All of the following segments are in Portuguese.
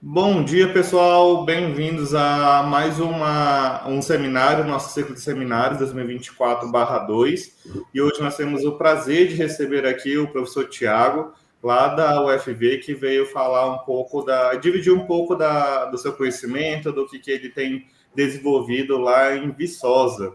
Bom dia, pessoal. Bem-vindos a mais um seminário, nosso ciclo de seminários 2024/2. E hoje nós temos o prazer de receber aqui o professor Tiago, lá da UFV, que veio falar dividir um pouco do seu conhecimento, do que ele tem desenvolvido lá em Viçosa.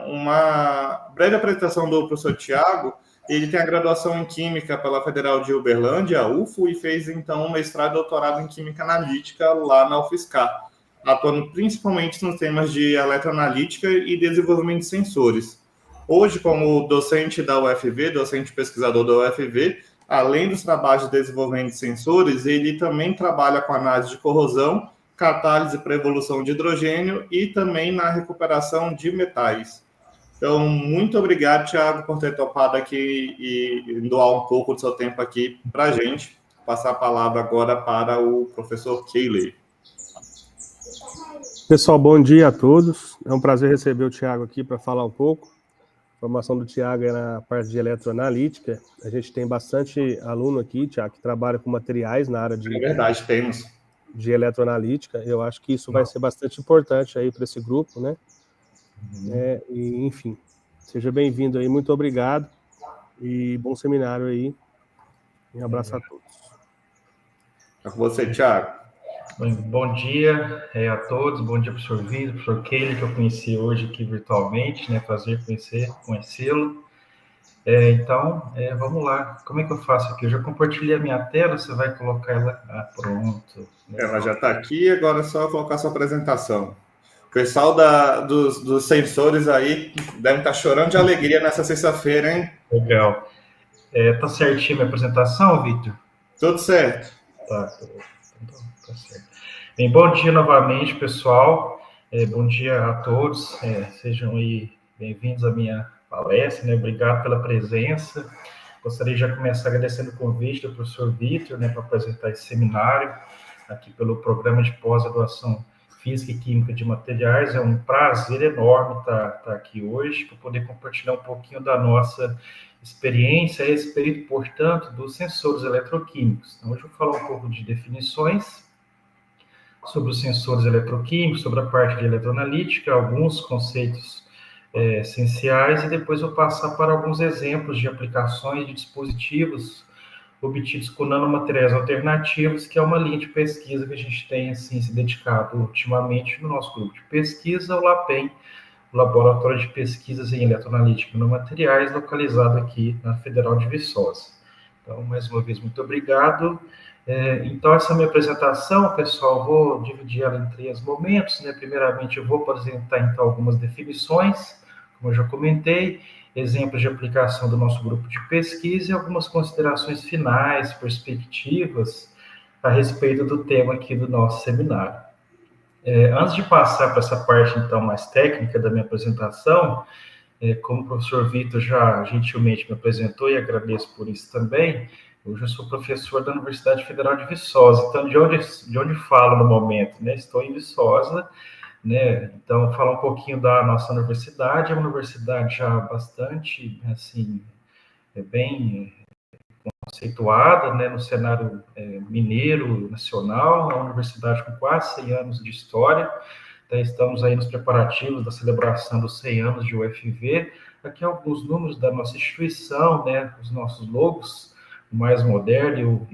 Uma breve apresentação do professor Tiago. Ele tem a graduação em Química pela Federal de Uberlândia, a UFO, e fez, então, um mestrado e doutorado em Química Analítica lá na UFSCar, atuando principalmente nos temas de eletroanalítica e desenvolvimento de sensores. Hoje, como docente da UFV, docente pesquisador da UFV, além dos trabalhos de desenvolvimento de sensores, ele também trabalha com análise de corrosão, catálise para evolução de hidrogênio e também na recuperação de metais. Então, muito obrigado, Thiago, por ter topado aqui e doar um pouco do seu tempo aqui para a gente. Passar a palavra agora para o professor Keyley. Pessoal, bom dia a todos. É um prazer receber o Thiago aqui para falar um pouco. A formação do Thiago é na parte de eletroanalítica. A gente tem bastante aluno aqui, Thiago, que trabalha com materiais na área de... É verdade, temos. De eletroanalítica. Eu acho que isso vai ser bastante importante aí para esse grupo, né? E, enfim, seja bem-vindo aí, muito obrigado e bom seminário aí. Um abraço a todos. É com você, Thiago. Bom dia a todos, bom dia, professor Vitor, professor Keyley, que eu conheci hoje aqui virtualmente, né? Prazer conhecê-lo. Então, vamos lá. Como é que eu faço aqui? Eu já compartilhei a minha tela, você vai colocar ela... pronto. Ela já está aqui, agora é só colocar sua apresentação. O pessoal dos sensores aí deve estar chorando de alegria nessa sexta-feira, hein? Legal. Tá certinho a minha apresentação, Vitor? Tudo certo. Tá certo. Bem, bom dia novamente, pessoal. Bom dia a todos. Sejam aí bem-vindos à minha palestra, né? Obrigado pela presença. Gostaria de já começar agradecendo o convite do professor Vitor, né, para apresentar esse seminário aqui pelo Programa de Pós-Graduação Física e Química de Materiais. É um prazer enorme estar aqui hoje para poder compartilhar um pouquinho da nossa experiência a respeito, portanto, dos sensores eletroquímicos. Então, hoje eu vou falar um pouco de definições sobre os sensores eletroquímicos, sobre a parte de eletroanalítica, alguns conceitos essenciais, e depois eu passar para alguns exemplos de aplicações de dispositivos obtidos com nanomateriais alternativos, que é uma linha de pesquisa que a gente tem assim, se dedicado ultimamente no nosso grupo de pesquisa, o LAPEN, o Laboratório de Pesquisas em Eletroanalítica e Nanomateriais, localizado aqui na Federal de Viçosa. Então, mais uma vez, muito obrigado. Então, essa é a minha apresentação, pessoal, vou dividir ela em 3 momentos, né? Primeiramente, eu vou apresentar, então, algumas definições, como eu já comentei, exemplos de aplicação do nosso grupo de pesquisa e algumas considerações finais, perspectivas, a respeito do tema aqui do nosso seminário. Antes de passar para essa parte, então, mais técnica da minha apresentação, como o professor Vitor já gentilmente me apresentou, e agradeço por isso também, hoje eu sou professor da Universidade Federal de Viçosa, então, de onde falo no momento, né? Estou em Viçosa, né? Então, falar um pouquinho da nossa universidade. É uma universidade já bastante, assim, bem conceituada, né, no cenário mineiro nacional. É uma universidade com quase 100 anos de história. Então, estamos aí nos preparativos da celebração dos 100 anos de UFV. Aqui alguns números da nossa instituição, né, os nossos logos, o mais moderno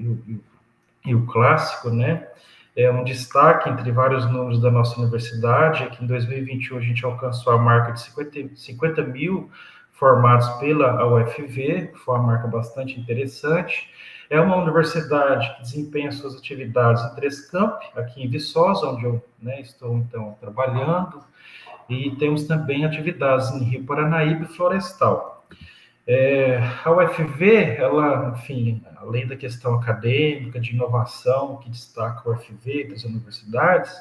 e o clássico, né? Um destaque entre vários números da nossa universidade é que em 2021 a gente alcançou a marca de 50 mil formados pela UFV, foi uma marca bastante interessante. É uma universidade que desempenha suas atividades em 3 campi, aqui em Viçosa, onde eu, né, estou, então, trabalhando, e temos também atividades em Rio Paranaíba e Florestal. A UFV, ela, enfim, além da questão acadêmica, de inovação, que destaca a UFV das universidades,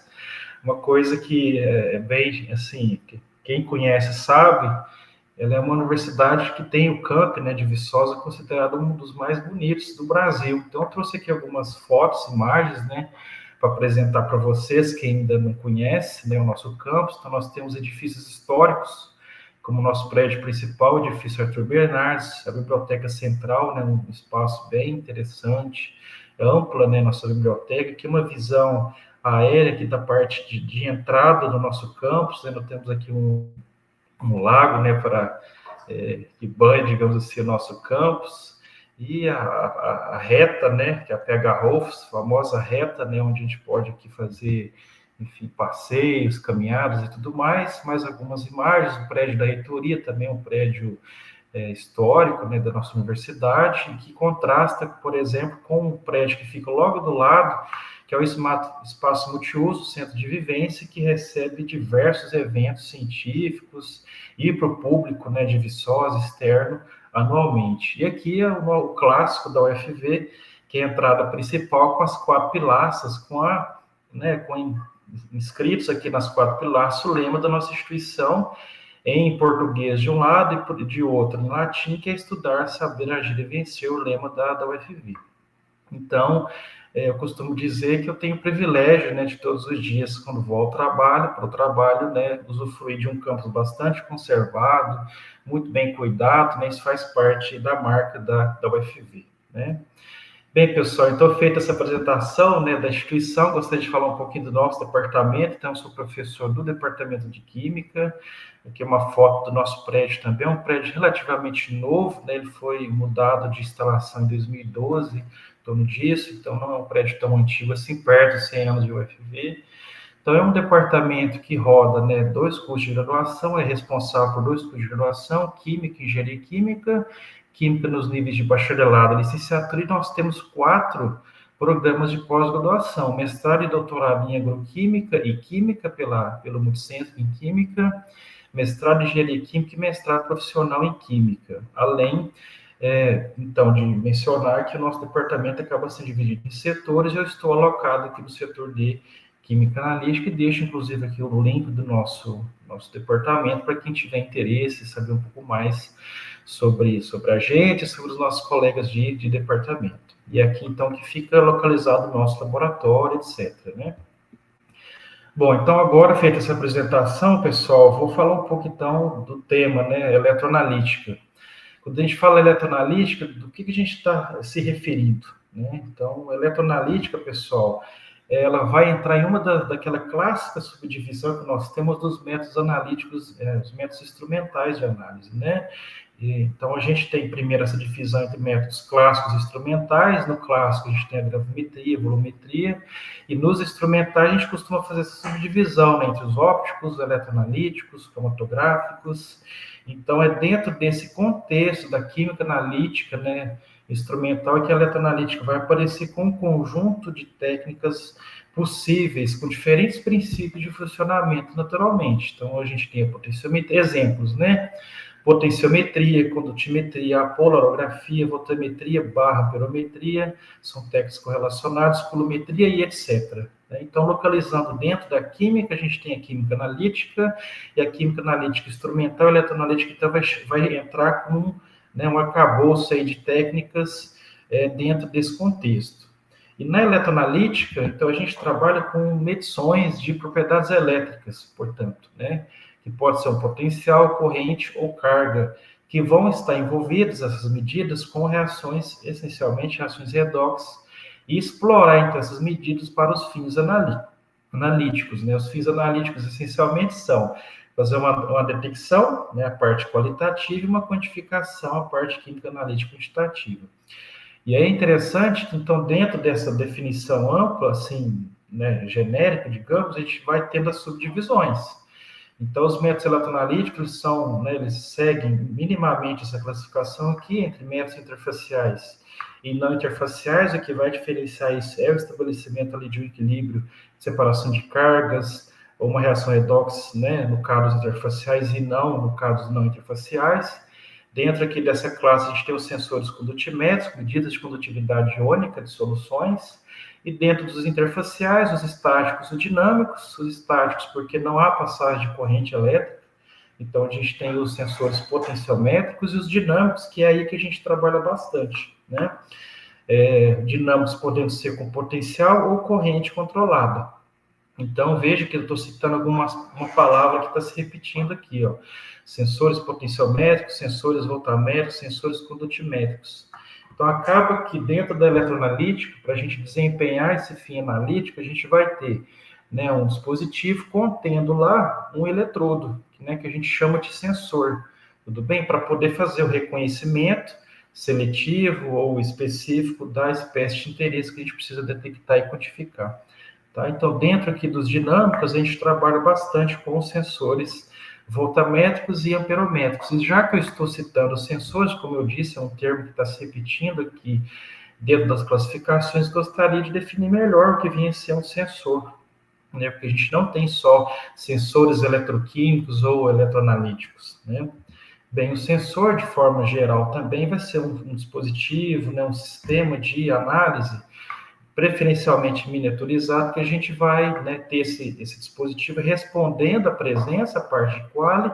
uma coisa que é bem, assim, quem conhece sabe, ela é uma universidade que tem o campi, né, de Viçosa, considerado um dos mais bonitos do Brasil. Então, eu trouxe aqui algumas fotos, imagens, né, para apresentar para vocês, que ainda não conhece, né, o nosso campus. Então, nós temos edifícios históricos, como o nosso prédio principal, o edifício Arthur Bernardes, a Biblioteca Central, né, um espaço bem interessante, ampla, né, nossa biblioteca, aqui uma visão aérea aqui da parte de entrada do nosso campus, né, nós temos aqui um lago, né, para que banha, digamos assim, o nosso campus, e a reta, né, que é a PH Rolfs, famosa reta, né, onde a gente pode aqui fazer, enfim, passeios, caminhadas e tudo mais algumas imagens, o prédio da reitoria também é um prédio histórico, né, da nossa universidade, que contrasta, por exemplo, com um prédio que fica logo do lado, que é o Espaço Multiuso, Centro de Vivência, que recebe diversos eventos científicos e para o público, né, de Viçosa, externo, anualmente. E aqui é o clássico da UFV, que é a entrada principal com as 4 pilastras, com inscritos aqui nas 4 pilastras o lema da nossa instituição, em português de um lado e de outro em latim, que é estudar, saber, agir e vencer, o lema da UFV. Então, eu costumo dizer que eu tenho o privilégio, né, de todos os dias, quando vou para o trabalho, né, usufruir de um campus bastante conservado, muito bem cuidado, né, isso faz parte da marca da UFV, né. Bem, pessoal, então, feita essa apresentação, né, da instituição, gostaria de falar um pouquinho do nosso departamento. Então, eu sou professor do Departamento de Química. Aqui é uma foto do nosso prédio também, é um prédio relativamente novo, né, ele foi mudado de instalação em 2012, em torno disso, então não é um prédio tão antigo assim, perto de 100 anos de UFV. Então, é um departamento que roda, né, 2 cursos de graduação, é responsável por 2 cursos de graduação, Química e Engenharia Química, Química nos níveis de bacharelado e licenciatura, e nós temos 4 programas de pós-graduação, mestrado e doutorado em agroquímica e química pelo Multicentro em Química, mestrado em engenharia química e mestrado profissional em química. Além, então, de mencionar que o nosso departamento acaba sendo dividido em setores, eu estou alocado aqui no setor de química analítica e deixo, inclusive, aqui o link do nosso departamento para quem tiver interesse, saber um pouco mais sobre a gente, sobre os nossos colegas de departamento. E aqui, então, que fica localizado o nosso laboratório, etc., né? Bom, então, agora, feita essa apresentação, pessoal, vou falar um pouco, então, do tema, né, eletroanalítica. Quando a gente fala eletroanalítica, do que a gente está se referindo, né? Então, eletroanalítica, pessoal, ela vai entrar em uma daquela clássica subdivisão que nós temos dos métodos analíticos, os métodos instrumentais de análise, né? Então, a gente tem primeiro essa divisão entre métodos clássicos e instrumentais. No clássico, a gente tem a gravimetria, a volumetria, e nos instrumentais, a gente costuma fazer essa subdivisão, né, entre os ópticos, eletroanalíticos, cromatográficos. Então, é dentro desse contexto da química analítica, né, instrumental, que a eletroanalítica vai aparecer com um conjunto de técnicas possíveis, com diferentes princípios de funcionamento, naturalmente. Então, a gente tem a potenciometria, exemplos, né? Potenciometria, condutimetria, polarografia, voltametria, pirometria, são técnicas correlacionadas, coulometria e etc. Então, localizando dentro da química, a gente tem a química analítica e a química analítica instrumental e eletroanalítica, então vai entrar com, né, um arcabouço aí de técnicas dentro desse contexto. E na eletroanalítica, então, a gente trabalha com medições de propriedades elétricas, portanto, né? Que pode ser um potencial, corrente ou carga, que vão estar envolvidas, essas medidas, com reações, essencialmente reações redox, e explorar, então, essas medidas para os fins analíticos, né? Os fins analíticos, essencialmente, são fazer uma detecção, né, a parte qualitativa, e uma quantificação, a parte química analítica quantitativa. E é interessante que, então, dentro dessa definição ampla, assim, né, genérica, digamos, a gente vai tendo as subdivisões. Então, os métodos eletroanalíticos, eles seguem minimamente essa classificação aqui, entre métodos interfaciais e não interfaciais. O que vai diferenciar isso é o estabelecimento ali de um equilíbrio, separação de cargas, ou uma reação redox, né, no caso dos interfaciais, e não no caso dos não interfaciais. Dentro aqui dessa classe, a gente tem os sensores condutimétricos, medidas de condutividade iônica de soluções. E dentro dos interfaciais, os estáticos e os dinâmicos. Os estáticos, porque não há passagem de corrente elétrica. Então, a gente tem os sensores potenciométricos e os dinâmicos, que é aí que a gente trabalha bastante, né? Dinâmicos podendo ser com potencial ou corrente controlada. Então, veja que eu estou citando uma palavra que está se repetindo aqui, ó. Sensores potenciométricos, sensores voltamétricos, sensores condutimétricos. Então, acaba que dentro da eletroanalítica, para a gente desempenhar esse fim analítico, a gente vai ter, né, um dispositivo contendo lá um eletrodo, né, que a gente chama de sensor, tudo bem? Para poder fazer o reconhecimento seletivo ou específico da espécie de interesse que a gente precisa detectar e quantificar. Tá? Então, dentro aqui dos dinâmicos, a gente trabalha bastante com os sensores voltamétricos e amperométricos. E já que eu estou citando os sensores, como eu disse, é um termo que está se repetindo aqui dentro das classificações, gostaria de definir melhor o que vinha a ser um sensor, né? Porque a gente não tem só sensores eletroquímicos ou eletroanalíticos, né? Bem, o sensor, de forma geral, também vai ser um dispositivo, né, um sistema de análise, preferencialmente miniaturizado, que a gente vai, né, ter esse dispositivo respondendo à presença, a parte de quali,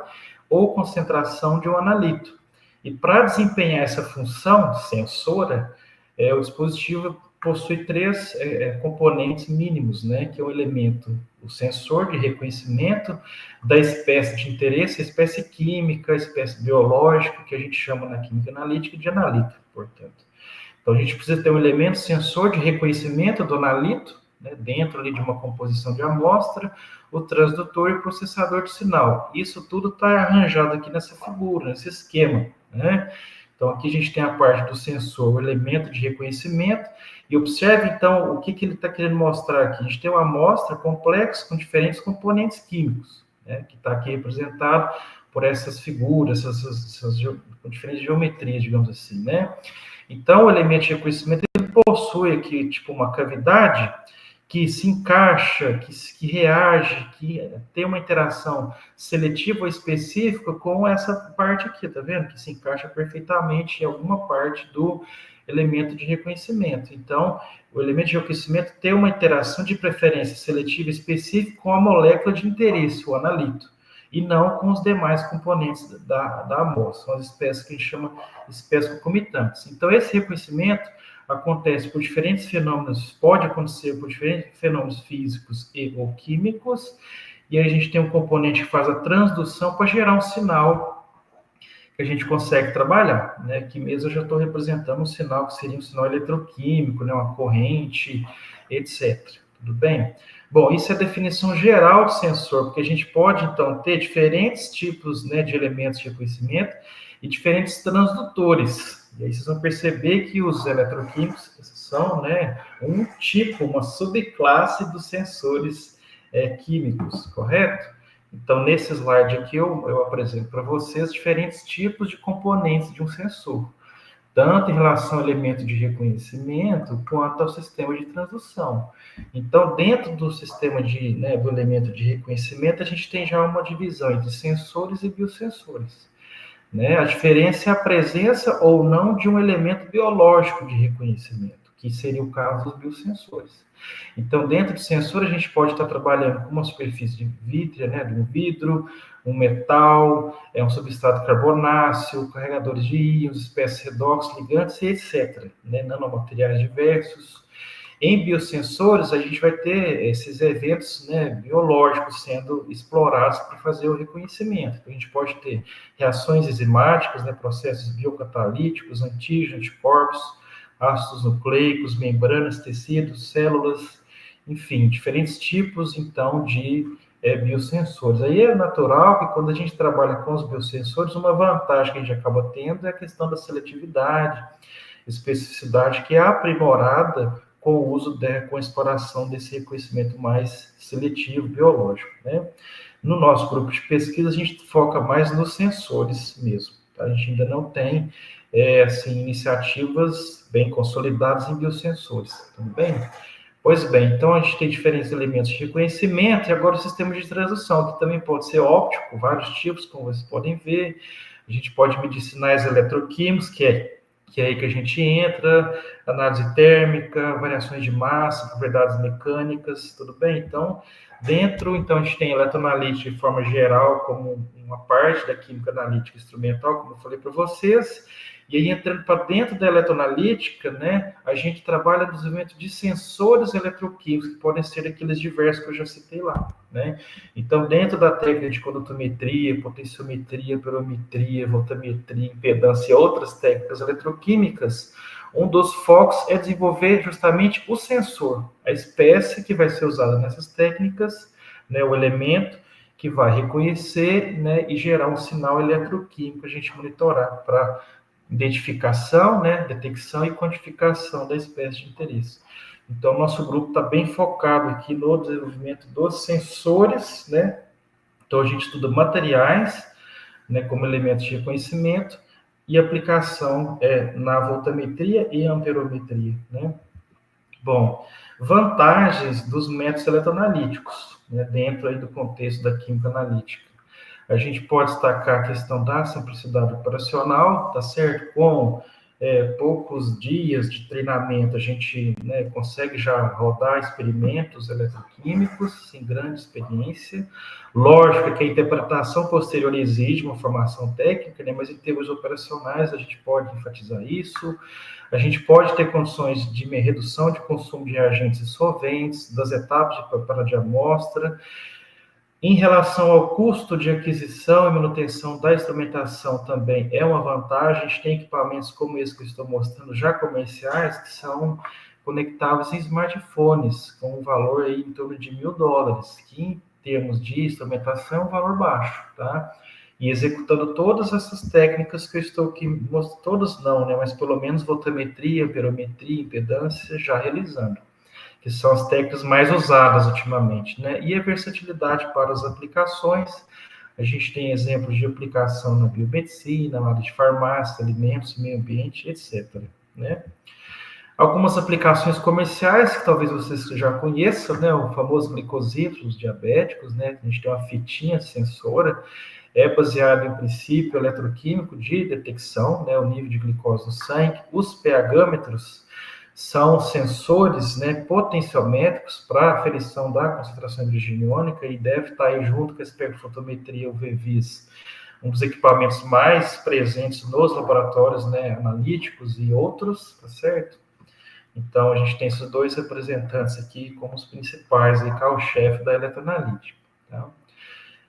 ou concentração de um analito. E para desempenhar essa função sensora, o dispositivo possui três componentes mínimos, né, que é o elemento, o sensor de reconhecimento da espécie de interesse, a espécie química, a espécie biológica, que a gente chama na química analítica de analito, portanto. Então, a gente precisa ter um elemento sensor de reconhecimento do analito, né, dentro ali de uma composição de amostra, o transdutor e o processador de sinal. Isso tudo está arranjado aqui nessa figura, nesse esquema, né? Então, aqui a gente tem a parte do sensor, o elemento de reconhecimento, e observe, então, o que ele está querendo mostrar aqui. A gente tem uma amostra complexa com diferentes componentes químicos, né, que está aqui representado por essas figuras, essas diferentes geometrias, digamos assim, né? Então, o elemento de reconhecimento ele possui aqui, tipo, uma cavidade que se encaixa, que reage, que tem uma interação seletiva ou específica com essa parte aqui, tá vendo? Que se encaixa perfeitamente em alguma parte do elemento de reconhecimento. Então, o elemento de reconhecimento tem uma interação de preferência seletiva específica com a molécula de interesse, o analito, e não com os demais componentes da amostra, são as espécies que a gente chama de espécies concomitantes. Então, esse reconhecimento acontece por diferentes fenômenos, pode acontecer por diferentes fenômenos físicos e ou químicos, e aí a gente tem um componente que faz a transdução para gerar um sinal que a gente consegue trabalhar, né? Aqui mesmo eu já estou representando um sinal que seria um sinal eletroquímico, né? Uma corrente, etc. Tudo bem? Bom, isso é a definição geral de sensor, porque a gente pode, então, ter diferentes tipos, né, de elementos de reconhecimento e diferentes transdutores. E aí vocês vão perceber que os eletroquímicos são, né, um tipo, uma subclasse dos sensores químicos, correto? Então, nesse slide aqui, eu apresento para vocês diferentes tipos de componentes de um sensor, tanto em relação ao elemento de reconhecimento, quanto ao sistema de transdução. Então, dentro do sistema do elemento de reconhecimento, a gente tem já uma divisão entre sensores e biosensores, né? A diferença é a presença ou não de um elemento biológico de reconhecimento, que seria o caso dos biosensores. Então, dentro de sensor, a gente pode estar trabalhando com uma superfície de vítrea, né, de um vidro, um metal, um substrato carbonáceo, carregadores de íons, espécies redox, ligantes, etc., né, nanomateriais diversos. Em biosensores, a gente vai ter esses eventos, né, biológicos sendo explorados para fazer o reconhecimento. Então, a gente pode ter reações enzimáticas, né, processos biocatalíticos, antígenos, anticorpos, ácidos nucleicos, membranas, tecidos, células, enfim, diferentes tipos, então, de biosensores. Aí é natural que quando a gente trabalha com os biosensores, uma vantagem que a gente acaba tendo é a questão da seletividade, especificidade que é aprimorada com o uso, com a exploração desse reconhecimento mais seletivo, biológico, né? No nosso grupo de pesquisa, a gente foca mais nos sensores mesmo, tá? A gente ainda não tem assim, iniciativas bem consolidadas em biosensores, tudo bem? Pois bem, então a gente tem diferentes elementos de reconhecimento e agora o sistema de transdução, que também pode ser óptico, vários tipos, como vocês podem ver. A gente pode medir sinais eletroquímicos, que é aí que a gente entra, análise térmica, variações de massa, propriedades mecânicas, tudo bem? Então, então a gente tem eletroanalítica de forma geral, como uma parte da química analítica instrumental, como eu falei para vocês. E aí, entrando para dentro da eletroanalítica, né, a gente trabalha no desenvolvimento de sensores eletroquímicos, que podem ser aqueles diversos que eu já citei lá, né? Então, dentro da técnica de condutometria, potenciometria, pirometria, voltametria, impedância e outras técnicas eletroquímicas, um dos focos é desenvolver justamente o sensor, a espécie que vai ser usada nessas técnicas, né, o elemento que vai reconhecer, né, e gerar um sinal eletroquímico a gente monitorar para identificação, né, detecção e quantificação da espécie de interesse. Então, nosso grupo está bem focado aqui no desenvolvimento dos sensores, né? Então, a gente estuda materiais, né, como elementos de reconhecimento e aplicação na voltametria e amperometria, né? Bom, vantagens dos métodos eletroanalíticos, né, dentro aí do contexto da química analítica. A gente pode destacar a questão da simplicidade operacional, tá certo? Com poucos dias de treinamento, a gente, né, consegue já rodar experimentos eletroquímicos sem grande experiência. Lógico que a interpretação posterior exige uma formação técnica, né, mas em termos operacionais a gente pode enfatizar isso. A gente pode ter condições de redução de consumo de reagentes e solventes, das etapas de preparo de amostra. Em relação ao custo de aquisição e manutenção da instrumentação também é uma vantagem. A gente tem equipamentos como esse que eu estou mostrando, já comerciais, que são conectáveis em smartphones, com um valor aí em torno de $1.000, que em termos de instrumentação é um valor baixo, tá? E executando todas essas técnicas que eu estou aqui mostrando, todas não, né? Mas pelo menos voltametria, amperometria, impedância, já realizando, que são as técnicas mais usadas ultimamente, né? E a versatilidade para as aplicações. A gente tem exemplos de aplicação na biomedicina, na área de farmácia, alimentos, meio ambiente, etc., né? Algumas aplicações comerciais que talvez vocês já conheçam, né? O famoso glicosímetro, os diabéticos, né? A gente tem uma fitinha sensora, é baseado em princípio eletroquímico de detecção, né? O nível de glicose no sangue. Os pH-metros são sensores, né, potenciométricos para aferição da concentração hidrogeniônica e deve estar aí junto com a espectrofotometria, o VVIS, um dos equipamentos mais presentes nos laboratórios, né, analíticos e outros, tá certo? Então, a gente tem esses dois representantes aqui como os principais, aí, carro-chefe da eletroanalítica, tá?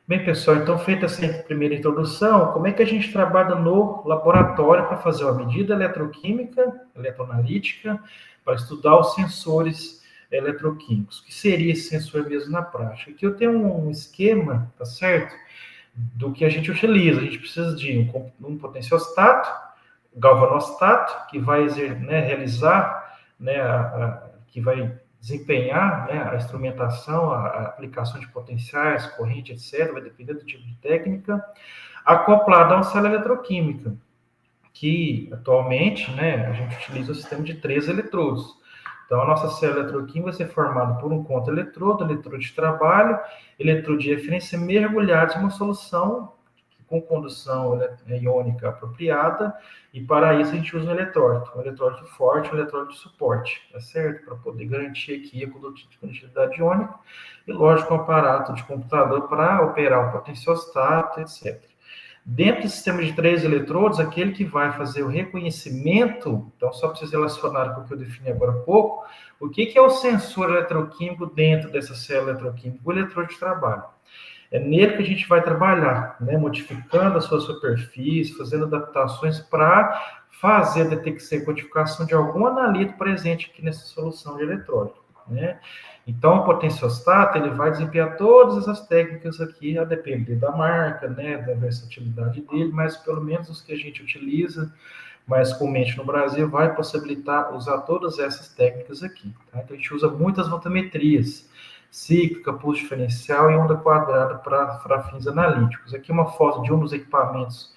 Bem, pessoal, então, feita essa primeira introdução, como é que a gente trabalha no laboratório para fazer uma medida eletroquímica, eletroanalítica, para estudar os sensores eletroquímicos? O que seria esse sensor mesmo na prática? Aqui eu tenho um esquema, tá certo? Do que a gente utiliza. A gente precisa de um potenciostato, galvanostato, que vai realizar, né, que vai desempenhar, né, a instrumentação, a aplicação de potenciais, corrente, etc., vai depender do tipo de técnica, acoplada a uma célula eletroquímica, que atualmente, né, a gente utiliza o sistema de 3 eletrodos. Então, a nossa célula eletroquímica vai ser formada por um contra-eletrodo, eletrodo de trabalho, eletrodo de referência mergulhados em uma solução com condução iônica apropriada, e para isso a gente usa um eletrólito forte, um eletrólito de suporte, tá certo? Para poder garantir aqui a condutividade iônica, e lógico, um aparato de computador para operar o potenciostato, etc. Dentro do sistema de 3 eletrodos, aquele que vai fazer o reconhecimento, então só para vocês relacionarem com o que eu defini agora há pouco, o que é o sensor eletroquímico dentro dessa célula eletroquímica? O eletrodo de trabalho. É nele que a gente vai trabalhar, né? Modificando a sua superfície, fazendo adaptações para fazer a detecção e quantificação de algum analito presente aqui nessa solução de eletrólito, né? Então, o potenciostato, ele vai desempenhar todas essas técnicas aqui, a depender da marca, né, da versatilidade dele, mas pelo menos os que a gente utiliza mais comumente no Brasil, vai possibilitar usar todas essas técnicas aqui, tá? Então, a gente usa muitas voltametrias, cíclica, pulso diferencial e onda quadrada para fins analíticos. Aqui uma foto de um dos equipamentos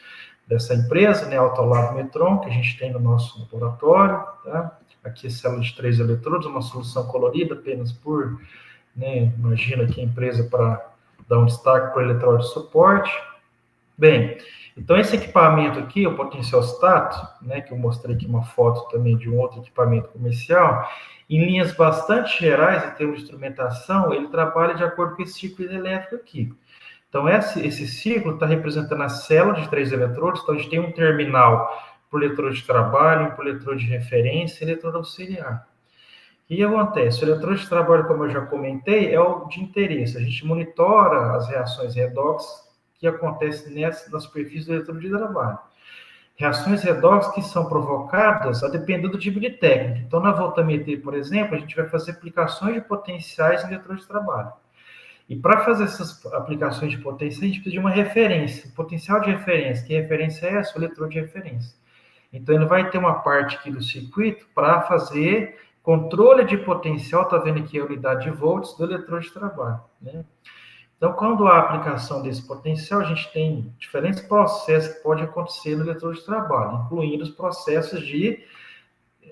dessa empresa, né, Autolab Metron, que a gente tem no nosso laboratório, tá? Aqui a célula de 3 eletrodos, uma solução colorida apenas por, né, imagina aqui a empresa para dar um destaque para o eletrodo de suporte. Bem, então esse equipamento aqui, o potenciostato, né, que eu mostrei aqui uma foto também de um outro equipamento comercial, em linhas bastante gerais, em termos de instrumentação, ele trabalha de acordo com esse ciclo elétrico aqui. Então, esse ciclo está representando a célula de 3 eletrodos, então a gente tem um terminal para o eletrodo de trabalho, para o eletrodo de referência e eletrodo auxiliar. O que acontece? O eletrodo de trabalho, como eu já comentei, é o de interesse. A gente monitora as reações redox que acontecem na superfície do eletrodo de trabalho. reações redox que são provocadas a depender do tipo de técnica. Então, na voltametria, por exemplo, a gente vai fazer aplicações de potenciais em eletrodo de trabalho. E para fazer essas aplicações de potencial, a gente precisa de uma referência, potencial de referência. Que referência é essa? O eletrodo de referência. Então, ele vai ter uma parte aqui do circuito para fazer controle de potencial, está vendo aqui a unidade de volts do eletrodo de trabalho, né? Então, quando há aplicação desse potencial, a gente tem diferentes processos que podem acontecer no eletrodo de trabalho, incluindo os processos de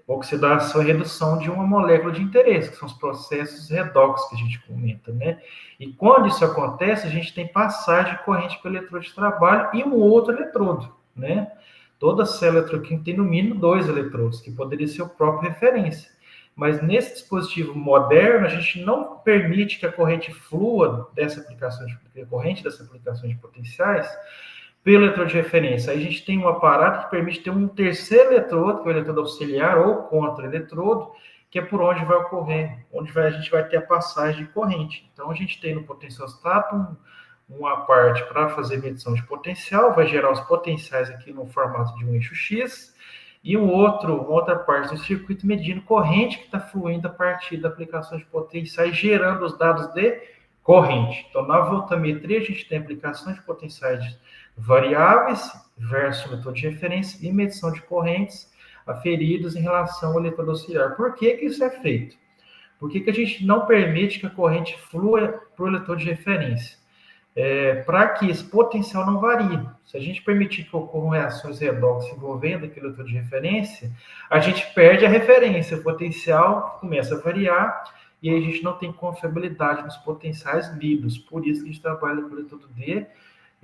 oxidação e redução de uma molécula de interesse, que são os processos redox que a gente comenta, né? E quando isso acontece, a gente tem passagem de corrente pelo eletrodo de trabalho e um outro eletrodo, né? Toda célula eletroquímica tem no mínimo 2 eletrodos, que poderia ser o próprio referência. Mas nesse dispositivo moderno, a gente não permite que a corrente flua dessa aplicação de potenciais pelo eletrodo de referência. Aí a gente tem um aparato que permite ter um terceiro eletrodo, que é o eletrodo auxiliar ou contra-eletrodo, que é por onde vai ocorrer, a gente vai ter a passagem de corrente. Então, a gente tem no potenciostato uma parte para fazer medição de potencial, vai gerar os potenciais aqui no formato de um eixo X, e uma outra parte do circuito medindo corrente que está fluindo a partir da aplicação de potenciais, gerando os dados de corrente. Então, na voltametria, a gente tem aplicação de potenciais variáveis versus eletrodo de referência e medição de correntes aferidas em relação ao eletrodo auxiliar. Por que isso é feito? Por que a gente não permite que a corrente flua para o eletrodo de referência? Para que esse potencial não varie. Se a gente permitir que ocorram reações redox envolvendo aquele eletrodo de referência, a gente perde a referência, o potencial começa a variar e aí a gente não tem confiabilidade nos potenciais lidos. Por isso que a gente trabalha com o eletrodo D,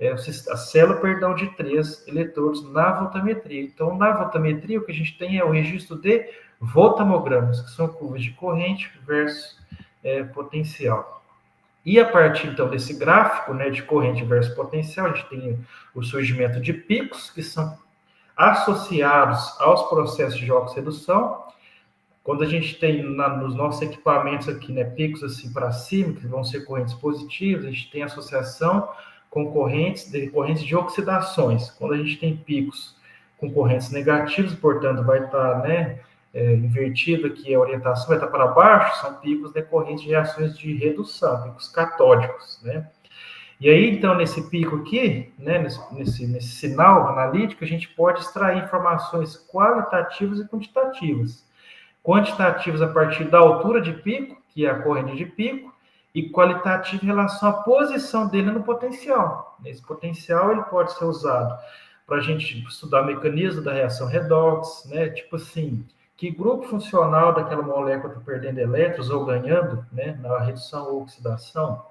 a célula, de 3 eletrodos na voltametria. Então, na voltametria, o que a gente tem é o registro de voltamogramas, que são curvas de corrente versus potencial. E a partir, então, desse gráfico, né, de corrente versus potencial, a gente tem o surgimento de picos, que são associados aos processos de oxirredução. Quando a gente tem nos nossos equipamentos aqui, né, picos assim para cima, que vão ser correntes positivas, a gente tem associação com correntes de oxidações. Quando a gente tem picos com correntes negativas, portanto, vai estar, né, invertido aqui a orientação, vai estar para baixo, são picos decorrentes de reações de redução, picos catódicos, né? E aí, então, nesse pico aqui, né, nesse sinal analítico, a gente pode extrair informações qualitativas e quantitativas. Quantitativas a partir da altura de pico, que é a corrente de pico, e qualitativo em relação à posição dele no potencial. Esse potencial ele pode ser usado para a gente estudar o mecanismo da reação redox, né? Tipo assim, que grupo funcional daquela molécula está perdendo elétrons ou ganhando, né, na redução ou oxidação.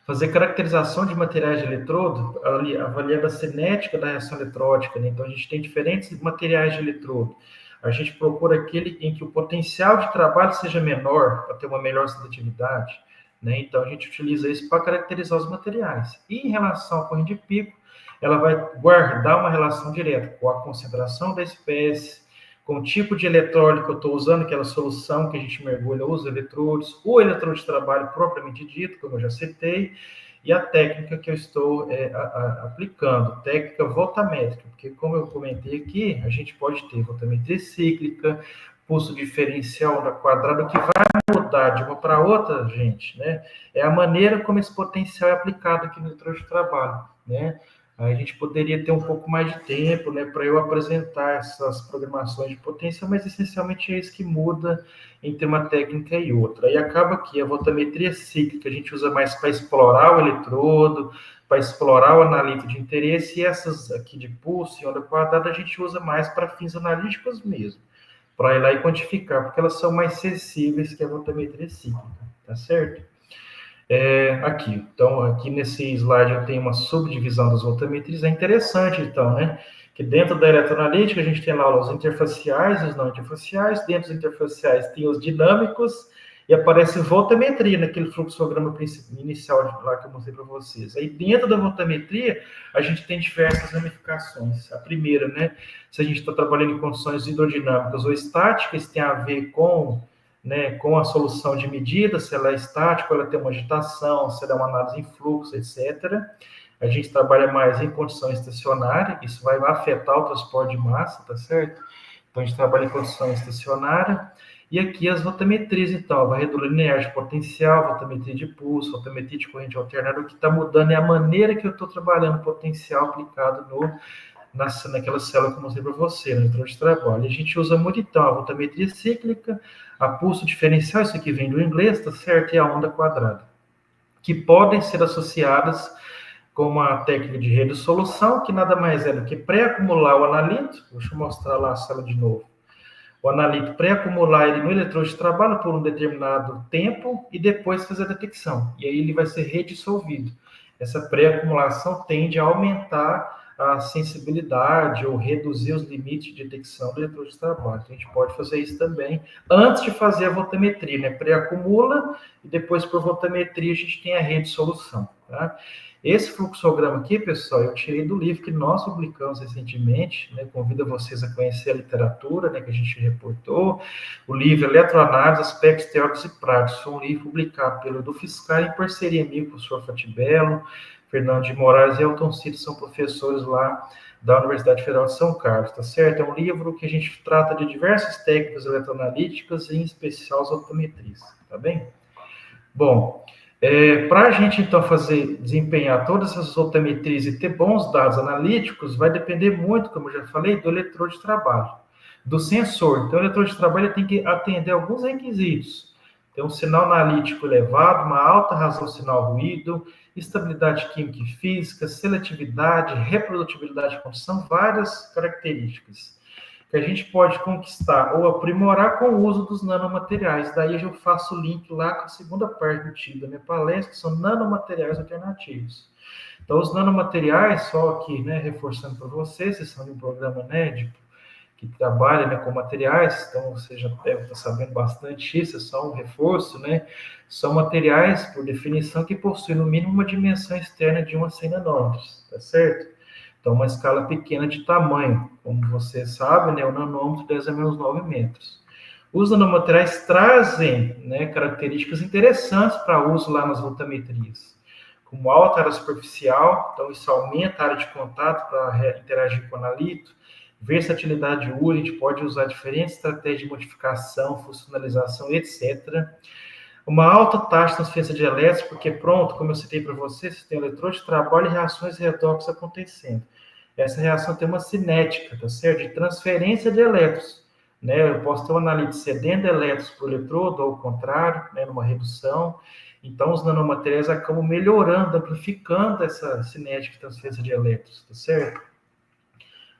Fazer caracterização de materiais de eletrodo, avaliando a cinética da reação eletródica, né? Então, a gente tem diferentes materiais de eletrodo. A gente procura aquele em que o potencial de trabalho seja menor, para ter uma melhor seletividade, né? Então, a gente utiliza isso para caracterizar os materiais. E em relação à corrente de pico, ela vai guardar uma relação direta com a concentração da espécie, com o tipo de eletrólito que eu estou usando, aquela solução que a gente mergulha os eletrodos, o eletrodo de trabalho propriamente dito, como eu já citei, e a técnica que eu estou aplicando, técnica voltamétrica, porque como eu comentei aqui, a gente pode ter voltametria cíclica, pulso diferencial onda quadrada, o que vai mudar de uma para outra, gente, né, é a maneira como esse potencial é aplicado aqui no eletrodo de trabalho, né. A gente poderia ter um pouco mais de tempo, né, para eu apresentar essas programações de potência, mas essencialmente é isso que muda entre uma técnica e outra. Aí acaba que a voltametria cíclica a gente usa mais para explorar o eletrodo, para explorar o analítico de interesse, e essas aqui de pulso e onda quadrada a gente usa mais para fins analíticos mesmo, para ir lá e quantificar, porque elas são mais sensíveis que a voltametria cíclica, tá certo? Aqui, então, aqui nesse slide eu tenho uma subdivisão das voltametrias. É interessante, então, né, que dentro da eletroanalítica a gente tem lá os interfaciais e os não interfaciais. Dentro dos interfaciais tem os dinâmicos e aparece voltametria naquele fluxograma inicial lá que eu mostrei para vocês. Aí dentro da voltametria a gente tem diversas ramificações. A primeira, né, se a gente está trabalhando em condições hidrodinâmicas ou estáticas, tem a ver com a solução de medida, se ela é estática, ela tem uma agitação, se ela é uma análise em fluxo, etc. A gente trabalha mais em condição estacionária, isso vai afetar o transporte de massa, tá certo? Então, a gente trabalha em condição estacionária. E aqui as voltametrias, então, a varredura linear de potencial, voltametria de pulso, voltametria de corrente alternada. O que está mudando é a maneira que eu estou trabalhando o potencial aplicado naquela célula que eu mostrei para você, no eletrodo de trabalho. A gente usa muito, então, a voltametria cíclica, a pulso diferencial, isso aqui vem do inglês, tá certo? E a onda quadrada, que podem ser associadas com uma técnica de redissolução, que nada mais é do que pré-acumular o analito. Deixa eu mostrar lá a célula de novo. O analito pré-acumular ele no eletrodo de trabalho por um determinado tempo e depois fazer a detecção. E aí ele vai ser redissolvido. Essa pré-acumulação tende a aumentar a sensibilidade ou reduzir os limites de detecção do eletrodo de trabalho. Então, a gente pode fazer isso também antes de fazer a voltametria, né? Pré-acumula e depois, por voltametria, a gente tem a redissolução, tá? Esse fluxograma aqui, pessoal, eu tirei do livro que nós publicamos recentemente, né? Convido vocês a conhecer a literatura, né, que a gente reportou. O livro Eletroanálise, Aspectos Teóricos e Práticos, um livro publicado pelo Dufiscar em parceria comigo, o professor Fatibello, Fernando de Moraes e Elton Cid, são professores lá da Universidade Federal de São Carlos, tá certo? É um livro que a gente trata de diversas técnicas eletroanalíticas, em especial as voltametrias, tá bem? Bom, para a gente, então, desempenhar todas essas voltametrias e ter bons dados analíticos, vai depender muito, como eu já falei, do eletrodo de trabalho, do sensor. Então, o eletrodo de trabalho tem que atender alguns requisitos. Tem um sinal analítico elevado, uma alta razão sinal-ruído, estabilidade química e física, seletividade, reprodutibilidade de condição, várias características que a gente pode conquistar ou aprimorar com o uso dos nanomateriais. Daí eu faço o link lá com a segunda parte do título da minha palestra, que são nanomateriais alternativos. Então, os nanomateriais, só aqui, né, reforçando para vocês são de um programa, né, que trabalha, né, com materiais, então você já deve estar sabendo bastante isso, é só um reforço, né? São materiais, por definição, que possuem no mínimo uma dimensão externa de 1 a 100 nanômetros, tá certo? Então, uma escala pequena de tamanho, como você sabe, né, o nanômetro 10 a menos 9 metros. Os nanomateriais trazem, né, características interessantes para uso lá nas voltametrias, como alta área superficial, então isso aumenta a área de contato para interagir com o analito, versatilidade útil, a gente pode usar diferentes estratégias de modificação, funcionalização, etc. Uma alta taxa de transferência de elétrons, porque pronto, como eu citei para vocês, você tem eletrodo de trabalho e reações redox acontecendo. Essa reação tem uma cinética, tá certo? De transferência de elétrons, né? Eu posso ter um analito cedendo elétrons para o eletrodo, ou ao contrário, né? Numa redução. Então, os nanomateriais acabam melhorando, amplificando essa cinética de transferência de elétrons, tá certo?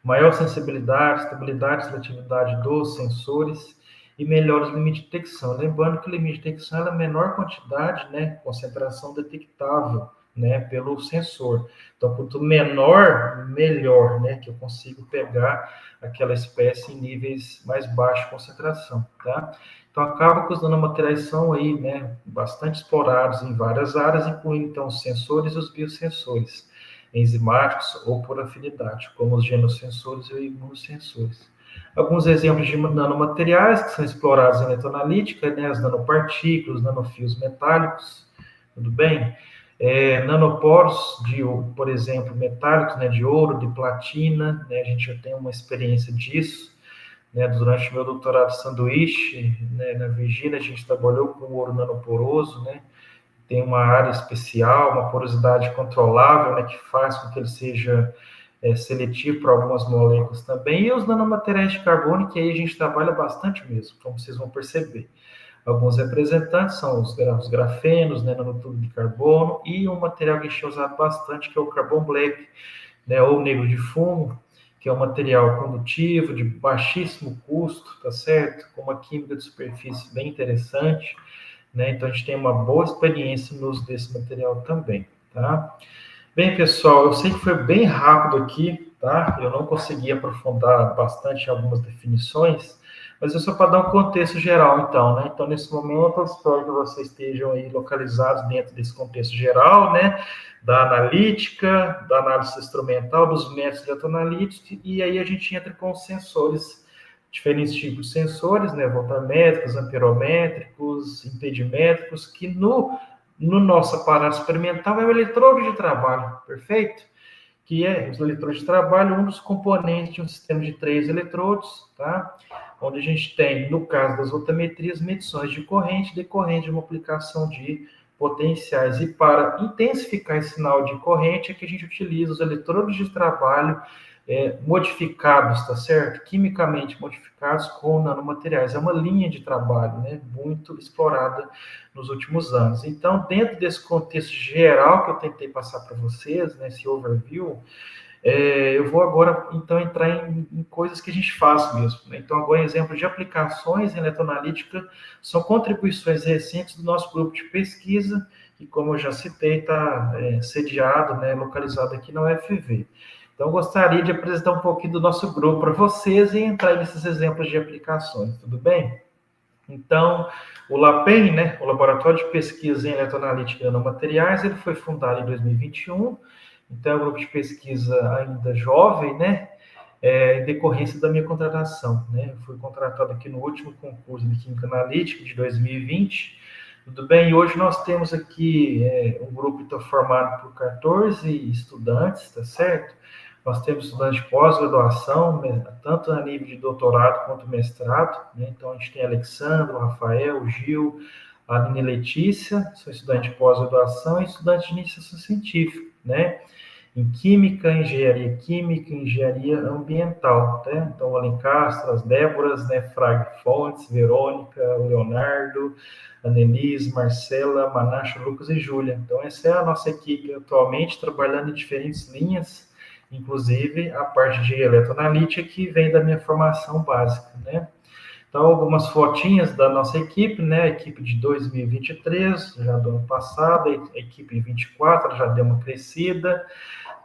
Maior sensibilidade, estabilidade, seletividade dos sensores e melhores limites de detecção. Lembrando que o limite de detecção é a menor quantidade, né, concentração detectável, né, pelo sensor. Então, quanto menor, melhor, né, que eu consigo pegar aquela espécie em níveis mais baixos de concentração, tá? Então, acaba que os nanomateriais são aí, né, bastante explorados em várias áreas, incluindo, então, os sensores e os biosensores, enzimáticos ou por afinidade, como os genossensores e imunossensores. Alguns exemplos de nanomateriais que são explorados em eletroanalítica, né, as nanopartículas, nanofios metálicos, tudo bem? Nanoporos, por exemplo, metálicos, né, de ouro, de platina, né, a gente já tem uma experiência disso, né, durante o meu doutorado sanduíche, né, na Virgínia, a gente trabalhou com ouro nanoporoso, né, tem uma área especial, uma porosidade controlável, né, que faz com que ele seja seletivo para algumas moléculas também, e os nanomateriais de carbono, que aí a gente trabalha bastante mesmo, como vocês vão perceber. Alguns representantes são os grafenos, né, nanotubo de carbono, e um material que a gente tem usado bastante, que é o carbon black, né, ou negro de fumo, que é um material condutivo, de baixíssimo custo, tá certo? Com uma química de superfície bem interessante, né? Então, a gente tem uma boa experiência no uso desse material também, tá? Bem, pessoal, eu sei que foi bem rápido aqui, tá? Eu não consegui aprofundar bastante em algumas definições, mas é só para dar um contexto geral, então, né? Então, nesse momento, eu espero que vocês estejam aí localizados dentro desse contexto geral, né? Da analítica, da análise instrumental, dos métodos eletroanalíticos, e aí a gente entra com os sensores, diferentes tipos de sensores, né? Voltamétricos, amperométricos, impedimétricos, que no no nosso aparato experimental é o eletrodo de trabalho, perfeito? Que é os eletrodos de trabalho, um dos componentes de um sistema de 3 eletrodos, tá? Onde a gente tem, no caso das voltametrias, medições de corrente decorrente de uma aplicação de potenciais. E para intensificar esse sinal de corrente é que a gente utiliza os eletrodos de trabalho modificados, tá certo? Quimicamente modificados com nanomateriais. É uma linha de trabalho, né, muito explorada nos últimos anos. Então, dentro desse contexto geral que eu tentei passar para vocês, nesse overview, eu vou agora, então, entrar em coisas que a gente faz mesmo, né? Então, agora, exemplo de aplicações em eletroanalítica são contribuições recentes do nosso grupo de pesquisa, que, como eu já citei, está sediado, né, localizado aqui na UFV. Então, gostaria de apresentar um pouquinho do nosso grupo para vocês e entrar nesses exemplos de aplicações, tudo bem? Então, o LAPEN, né, o Laboratório de Pesquisa em Eletroanalítica e Nanomateriais, ele foi fundado em 2021, então é um grupo de pesquisa ainda jovem, né, em decorrência da minha contratação, né, eu fui contratado aqui no último concurso de Química Analítica de 2020, tudo bem? E hoje nós temos aqui um grupo que está formado por 14 estudantes, tá certo? Nós temos estudantes de pós-graduação, né, tanto a nível de doutorado quanto mestrado, né? Então, a gente tem Alexandre, o Rafael, o Gil, a Aline Letícia, são estudantes de pós-graduação e estudantes de iniciação científica, né? Em Química, Engenharia Química e Engenharia Ambiental, né? Então, o Alencastro, as Déboras, né? Fraga Fontes, Verônica, o Leonardo, a Denise, Marcela, Manacha, Lucas e Júlia. Então, essa é a nossa equipe atualmente, trabalhando em diferentes linhas, inclusive a parte de eletroanalítica que vem da minha formação básica, né? Então, algumas fotinhas da nossa equipe, né? A equipe de 2023, já do ano passado, a equipe de 24 já deu uma crescida.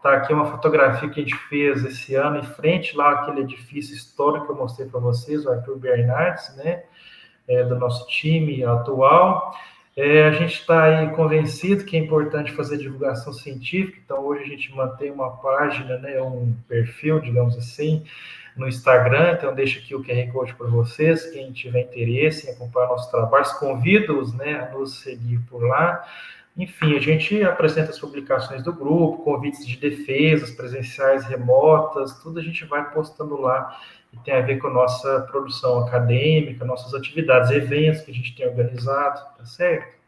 Tá aqui uma fotografia que a gente fez esse ano em frente lá aquele edifício histórico que eu mostrei para vocês, o Arthur Bernardes, né? Do nosso time atual. A gente está aí convencido que é importante fazer divulgação científica, então hoje a gente mantém uma página, né, um perfil, digamos assim, no Instagram, então deixo aqui o QR Code para vocês, quem tiver interesse em acompanhar nossos trabalhos, convido-os, né, a nos seguir por lá. Enfim, a gente apresenta as publicações do grupo, convites de defesas presenciais, remotas, tudo a gente vai postando lá, e tem a ver com a nossa produção acadêmica, nossas atividades, eventos que a gente tem organizado, tá certo?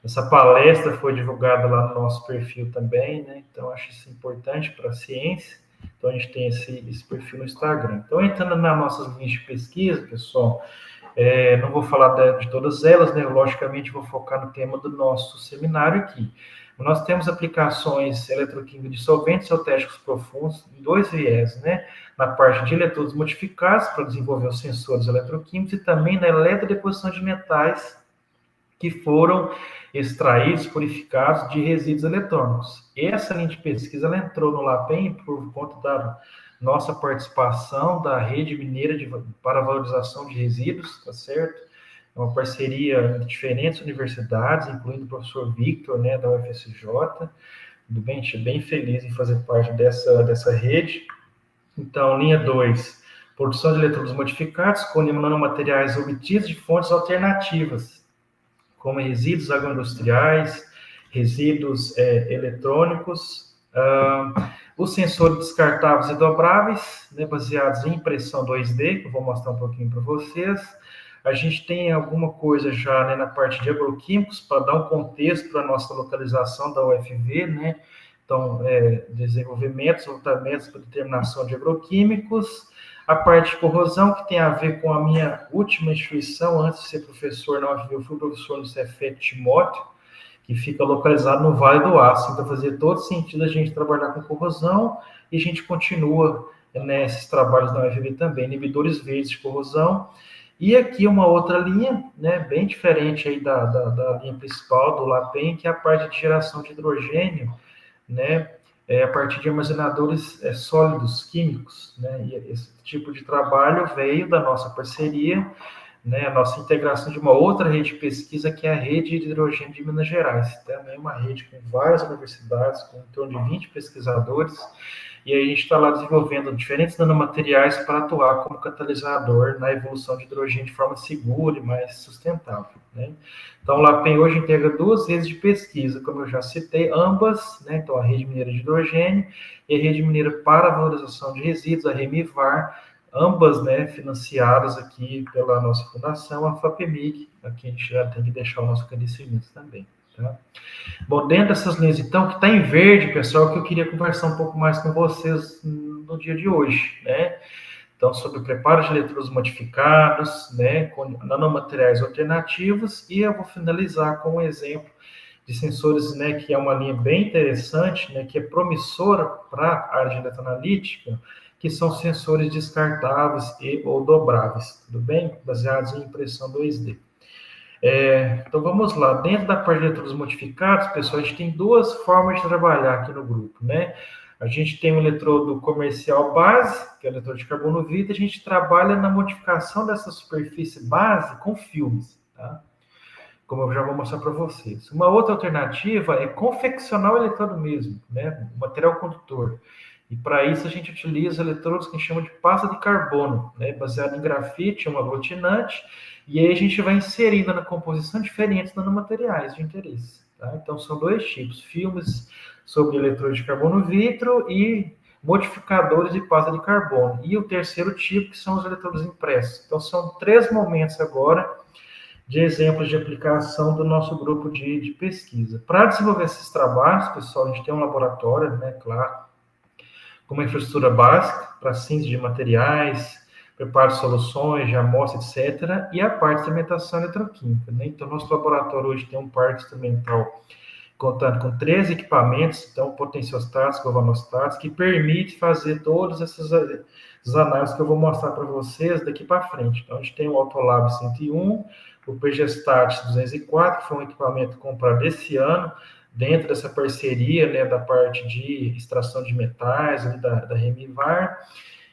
Essa palestra foi divulgada lá no nosso perfil também, né? Então, acho isso importante para a ciência. Então, a gente tem esse perfil no Instagram. Então, entrando nas nossas linhas de pesquisa, pessoal, não vou falar de todas elas, né? Eu, logicamente, vou focar no tema do nosso seminário aqui. Nós temos aplicações eletroquímicas de solventes geotéticos profundos em 2 viés, né? Na parte de eletrodos modificados para desenvolver os sensores eletroquímicos e também na eletrodeposição de metais que foram extraídos, purificados de resíduos eletrônicos. Essa linha de pesquisa ela entrou no LAPEN por conta da nossa participação da Rede Mineira para Valorização de Resíduos, tá certo? É uma parceria entre diferentes universidades, incluindo o professor Victor, né, da UFSJ. Tudo bem? A gente é bem feliz em fazer parte dessa rede. Então, linha 2, produção de eletrodos modificados com nanomateriais obtidos de fontes alternativas, como resíduos agroindustriais, resíduos eletrônicos, os sensores descartáveis e dobráveis, né, baseados em impressão 2D, que eu vou mostrar um pouquinho para vocês. A gente tem alguma coisa já, né, na parte de agroquímicos, para dar um contexto para a nossa localização da UFV, né? Então, desenvolvimentos, voltamentos para determinação de agroquímicos. A parte de corrosão, que tem a ver com a minha última instituição, antes de ser professor na UFV, eu fui professor no Cefet Timóteo, que fica localizado no Vale do Aço. Então, fazia todo sentido a gente trabalhar com corrosão, e a gente continua nesses trabalhos na UFV também, inibidores verdes de corrosão. E aqui uma outra linha, né, bem diferente aí da linha principal do LAPEN, que é a parte de geração de hidrogênio, né, a partir de armazenadores sólidos químicos, né, e esse tipo de trabalho veio da nossa parceria, né, a nossa integração de uma outra rede de pesquisa, que é a Rede de Hidrogênio de Minas Gerais. Também uma rede com várias universidades, com em torno de 20 pesquisadores, e aí a gente está lá desenvolvendo diferentes nanomateriais para atuar como catalisador na evolução de hidrogênio de forma segura e mais sustentável, né? Então, a LAPEN hoje integra 2 redes de pesquisa, como eu já citei, ambas, né? Então, a Rede Mineira de Hidrogênio e a Rede Mineira para a Valorização de Resíduos, a REMIVAR, ambas, né, financiadas aqui pela nossa fundação, a FAPEMIG, aqui a gente já tem que deixar o nosso agradecimento também, tá? Bom, dentro dessas linhas, então, que está em verde, pessoal, que eu queria conversar um pouco mais com vocês no dia de hoje, né? Então, sobre o preparo de eletrodos modificados, né, com nanomateriais alternativos, e eu vou finalizar com um exemplo de sensores, né, que é uma linha bem interessante, né, que é promissora para a área de eletroanalítica, que são sensores descartáveis e ou dobráveis, tudo bem? Baseados em impressão 2D. Então, vamos lá. Dentro da parte de eletrodos modificados, pessoal, a gente tem 2 formas de trabalhar aqui no grupo, né? A gente tem o eletrodo comercial base, que é o eletrodo de carbono vidro, a gente trabalha na modificação dessa superfície base com filmes, tá? Como eu já vou mostrar para vocês. Uma outra alternativa é confeccionar o eletrodo mesmo, né? O material condutor. E para isso a gente utiliza eletrodos que a gente chama de pasta de carbono, né? Baseado em grafite, um aglutinante, e aí a gente vai inserindo na composição diferentes nanomateriais de interesse, tá? Então são 2 tipos, filmes sobre eletrodo de carbono vitro e modificadores de pasta de carbono. E o terceiro tipo, que são os eletrodos impressos. Então são 3 momentos agora de exemplos de aplicação do nosso grupo de pesquisa. Para desenvolver esses trabalhos, pessoal, a gente tem um laboratório, né, claro, com uma infraestrutura básica para síntese de materiais, preparo de soluções, de amostra, etc., e a parte de instrumentação eletroquímica, né? Então, nosso laboratório hoje tem um parque instrumental contando com 13 equipamentos, então, potenciostáticos, galvanostáticos, que permite fazer todas essas análises que eu vou mostrar para vocês daqui para frente. Então, a gente tem o Autolab 101, o PGStat 204, que foi um equipamento comprado esse ano, dentro dessa parceria, né, da parte de extração de metais, ali da REMIVAR,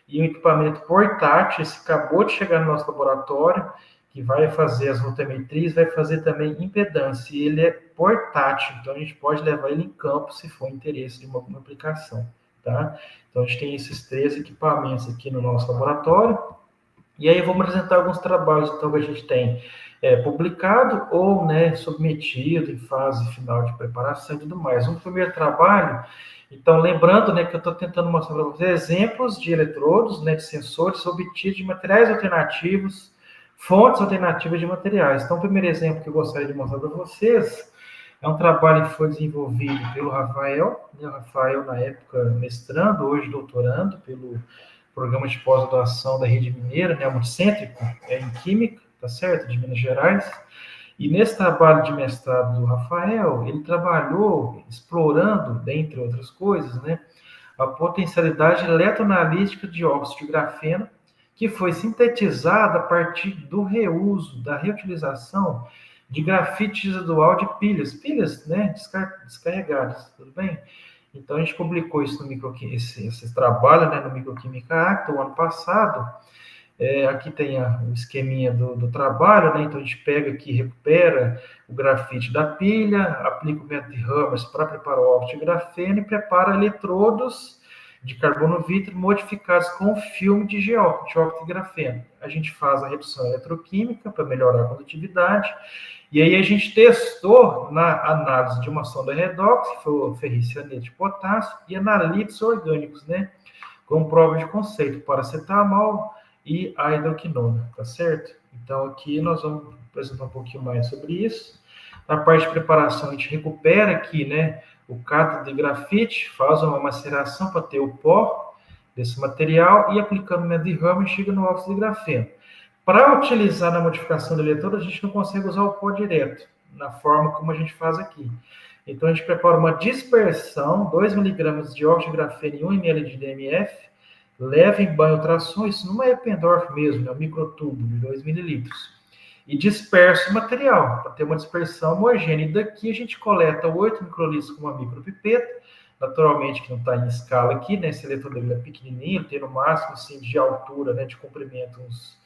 e um equipamento portátil, esse acabou de chegar no nosso laboratório, que vai fazer as voltametrias, vai fazer também impedância, e ele é portátil, então a gente pode levar ele em campo se for interesse de uma aplicação, tá? Então a gente tem esses 3 equipamentos aqui no nosso laboratório, e aí vamos apresentar alguns trabalhos, então, que a gente tem publicado ou, né, submetido em fase final de preparação e tudo mais. Um primeiro trabalho, então, lembrando, né, que eu estou tentando mostrar para vocês exemplos de eletrodos, né, de sensores obtidos de materiais alternativos, fontes alternativas de materiais. Então, o primeiro exemplo que eu gostaria de mostrar para vocês é um trabalho que foi desenvolvido pelo Rafael, né, o Rafael, na época, mestrando, hoje doutorando, pelo programa de pós-graduação da Rede Mineira, né, multicêntrico, em Química, tá certo? De Minas Gerais. E nesse trabalho de mestrado do Rafael, ele trabalhou explorando, dentre outras coisas, né, a potencialidade eletroanalítica de óxido de grafeno, que foi sintetizada a partir do reuso, da reutilização de grafite residual de pilhas, né, descarregadas, tudo bem? Então, a gente publicou isso no esse trabalho, né, no Microquímica Acta, o ano passado. Aqui tem o esqueminha do trabalho, né? Então, a gente pega aqui, recupera o grafite da pilha, aplica o método de Hammers para preparar o óxido de grafeno e prepara eletrodos de carbono vitro modificados com filme de óxido de grafeno. A gente faz a redução eletroquímica para melhorar a condutividade. E aí a gente testou na análise de uma sonda redox, que foi o ferricianeto de potássio, e analitos orgânicos, né? Com prova de conceito, paracetamol e a hidroquinona, tá certo? Então aqui nós vamos apresentar um pouquinho mais sobre isso. Na parte de preparação, a gente recupera aqui, né, o cátodo de grafite, faz uma maceração para ter o pó desse material e aplicando o método de Hammers chega no óxido de grafeno. Para utilizar na modificação do eletrodo, a gente não consegue usar o pó direto, na forma como a gente faz aqui. Então, a gente prepara uma dispersão, 2 mg de óxido de grafeno e 1 ml de DMF, leva em banho ultrassom, isso numa Eppendorf mesmo, né, um microtubo de 2 ml, e dispersa o material, para ter uma dispersão homogênea. E daqui a gente coleta 8 microlitros com uma micropipeta, naturalmente que não está em escala aqui, né, esse eletrodo é pequenininho, ele tem no máximo, assim, de altura, né, de comprimento, uns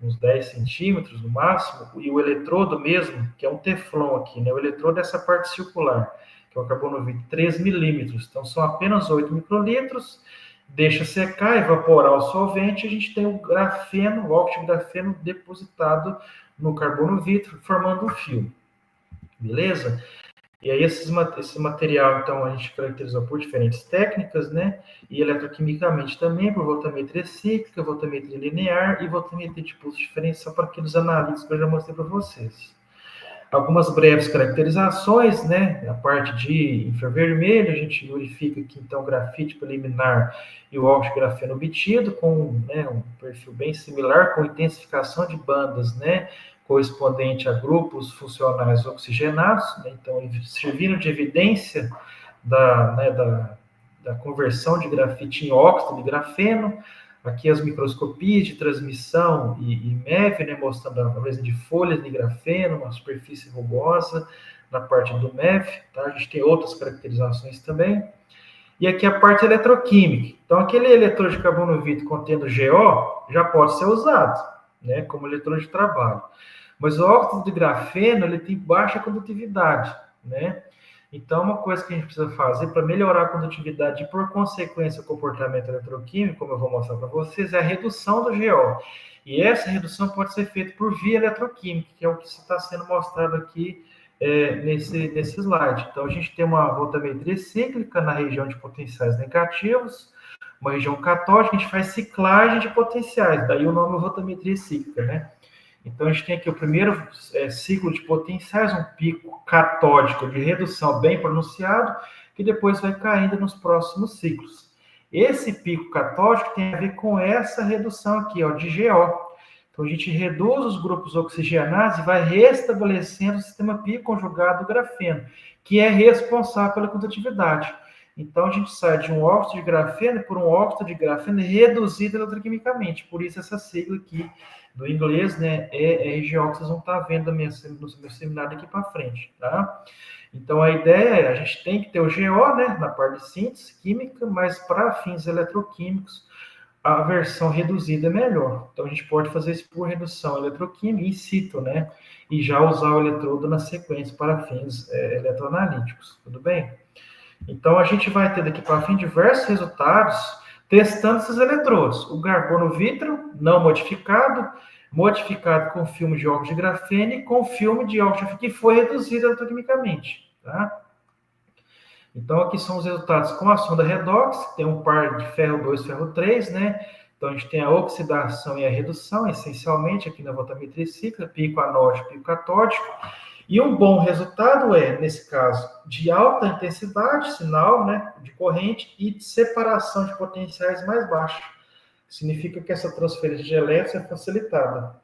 uns 10 centímetros no máximo, e o eletrodo mesmo, que é um teflon aqui, né? O eletrodo é essa parte circular, que é o carbono vítreo, 3 milímetros. Então, são apenas 8 microlitros, deixa secar, evaporar o solvente, a gente tem o grafeno, o óxido de grafeno depositado no carbono vítreo, formando um fio. Beleza? E aí esse material, então, a gente caracterizou por diferentes técnicas, né? E eletroquimicamente também, por voltametria cíclica, voltametria linear e voltametria de pulso diferencial para aqueles analíticos que eu já mostrei para vocês. Algumas breves caracterizações, né? A parte de infravermelho, a gente verifica que, então, o grafite preliminar e o óxido de grafeno obtido com, né, um perfil bem similar, com intensificação de bandas, né? Correspondente a grupos funcionais oxigenados, né? Então, servindo de evidência da conversão de grafite em óxido de grafeno. Aqui as microscopias de transmissão e MEV, né, mostrando a presença de folhas de grafeno, uma superfície rugosa na parte do MEV, tá? A gente tem outras caracterizações também. E aqui a parte eletroquímica. Então, aquele eletrodo de carbono vítreo contendo GO já pode ser usado, né, como eletrodo de trabalho. Mas o óxido de grafeno, ele tem baixa condutividade, né? Então, uma coisa que a gente precisa fazer para melhorar a condutividade e, por consequência, o comportamento eletroquímico, como eu vou mostrar para vocês, é a redução do GO. E essa redução pode ser feita por via eletroquímica, que é o que está sendo mostrado aqui nesse slide. Então, a gente tem uma voltametria cíclica na região de potenciais negativos, uma região catódica, a gente faz ciclagem de potenciais, daí o nome é voltametria cíclica, né? Então, a gente tem aqui o primeiro ciclo de potenciais, um pico catódico de redução bem pronunciado, que depois vai caindo nos próximos ciclos. Esse pico catódico tem a ver com essa redução aqui, ó, de GO. Então, a gente reduz os grupos oxigenados e vai restabelecendo o sistema pi-conjugado do grafeno, que é responsável pela condutividade. Então, a gente sai de um óxido de grafeno por um óxido de grafeno reduzido eletroquimicamente. Por isso, essa sigla aqui do inglês, né, é RGO, que vocês vão estar vendo no meu seminário daqui para frente, tá? Então, a ideia é, a gente tem que ter o GO, né, na parte de síntese química, mas para fins eletroquímicos, a versão reduzida é melhor. Então, a gente pode fazer isso por redução eletroquímica in situ, né, e já usar o eletrodo na sequência para fins eletroanalíticos, tudo bem? Então, a gente vai ter daqui para frente diversos resultados testando esses eletrodos. O carbono vítreo não modificado, modificado com filme de óxido de grafeno e com filme de óxido que foi reduzido eletroquimicamente, tá? Então, aqui são os resultados com a sonda redox, tem um par de ferro 2, ferro 3, né? Então, a gente tem a oxidação e a redução, essencialmente, aqui na voltametria cíclica, pico anódico, pico catódico. E um bom resultado é, nesse caso, de alta intensidade, sinal, né, de corrente, e de separação de potenciais mais baixos. Significa que essa transferência de elétrons é facilitada.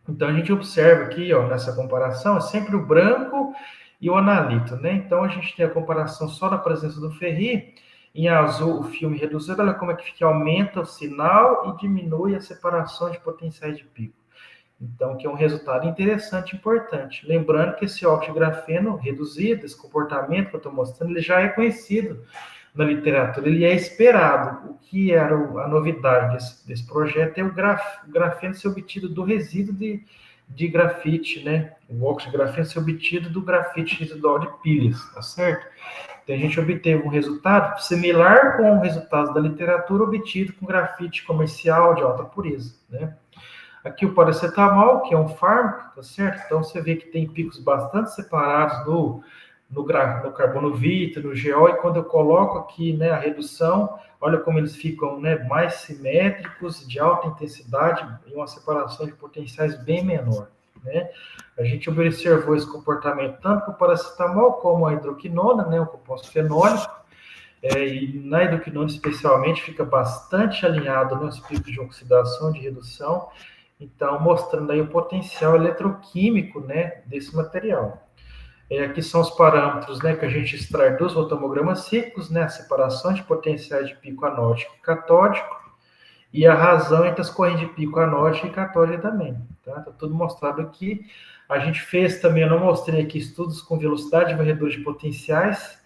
Então, a gente observa aqui, ó, nessa comparação, é sempre o branco e o analito, né? Então, a gente tem a comparação só da presença do ferri, em azul o filme reduzido, olha como é que aumenta o sinal e diminui a separação de potenciais de pico. Então, que é um resultado interessante e importante. Lembrando que esse óxido de grafeno reduzido, esse comportamento que eu estou mostrando, ele já é conhecido na literatura, ele é esperado. O que era a novidade desse projeto é o grafeno ser obtido do resíduo de grafite, né? O óxido de grafeno ser obtido do grafite residual de pilhas, tá certo? Então, a gente obteve um resultado similar com o resultado da literatura obtido com grafite comercial de alta pureza, né? Aqui o paracetamol, que é um fármaco, tá certo? Então, você vê que tem picos bastante separados no carbono vítreo, no GO, e quando eu coloco aqui, né, a redução, olha como eles ficam, né, mais simétricos, de alta intensidade, e uma separação de potenciais bem menor, né? A gente observou esse comportamento tanto para o paracetamol como a hidroquinona, né, o composto fenólico, e na hidroquinona especialmente fica bastante alinhado nos picos de oxidação, de redução, então mostrando aí o potencial eletroquímico, né, desse material. Aqui são os parâmetros, né, que a gente extrai dos voltamogramas cíclicos, né, a separação de potenciais de pico anódico e catódico, e a razão entre as correntes de pico anódico e catódica também. Tá tudo mostrado aqui. A gente fez também, eu não mostrei aqui, estudos com velocidade varredor de potenciais,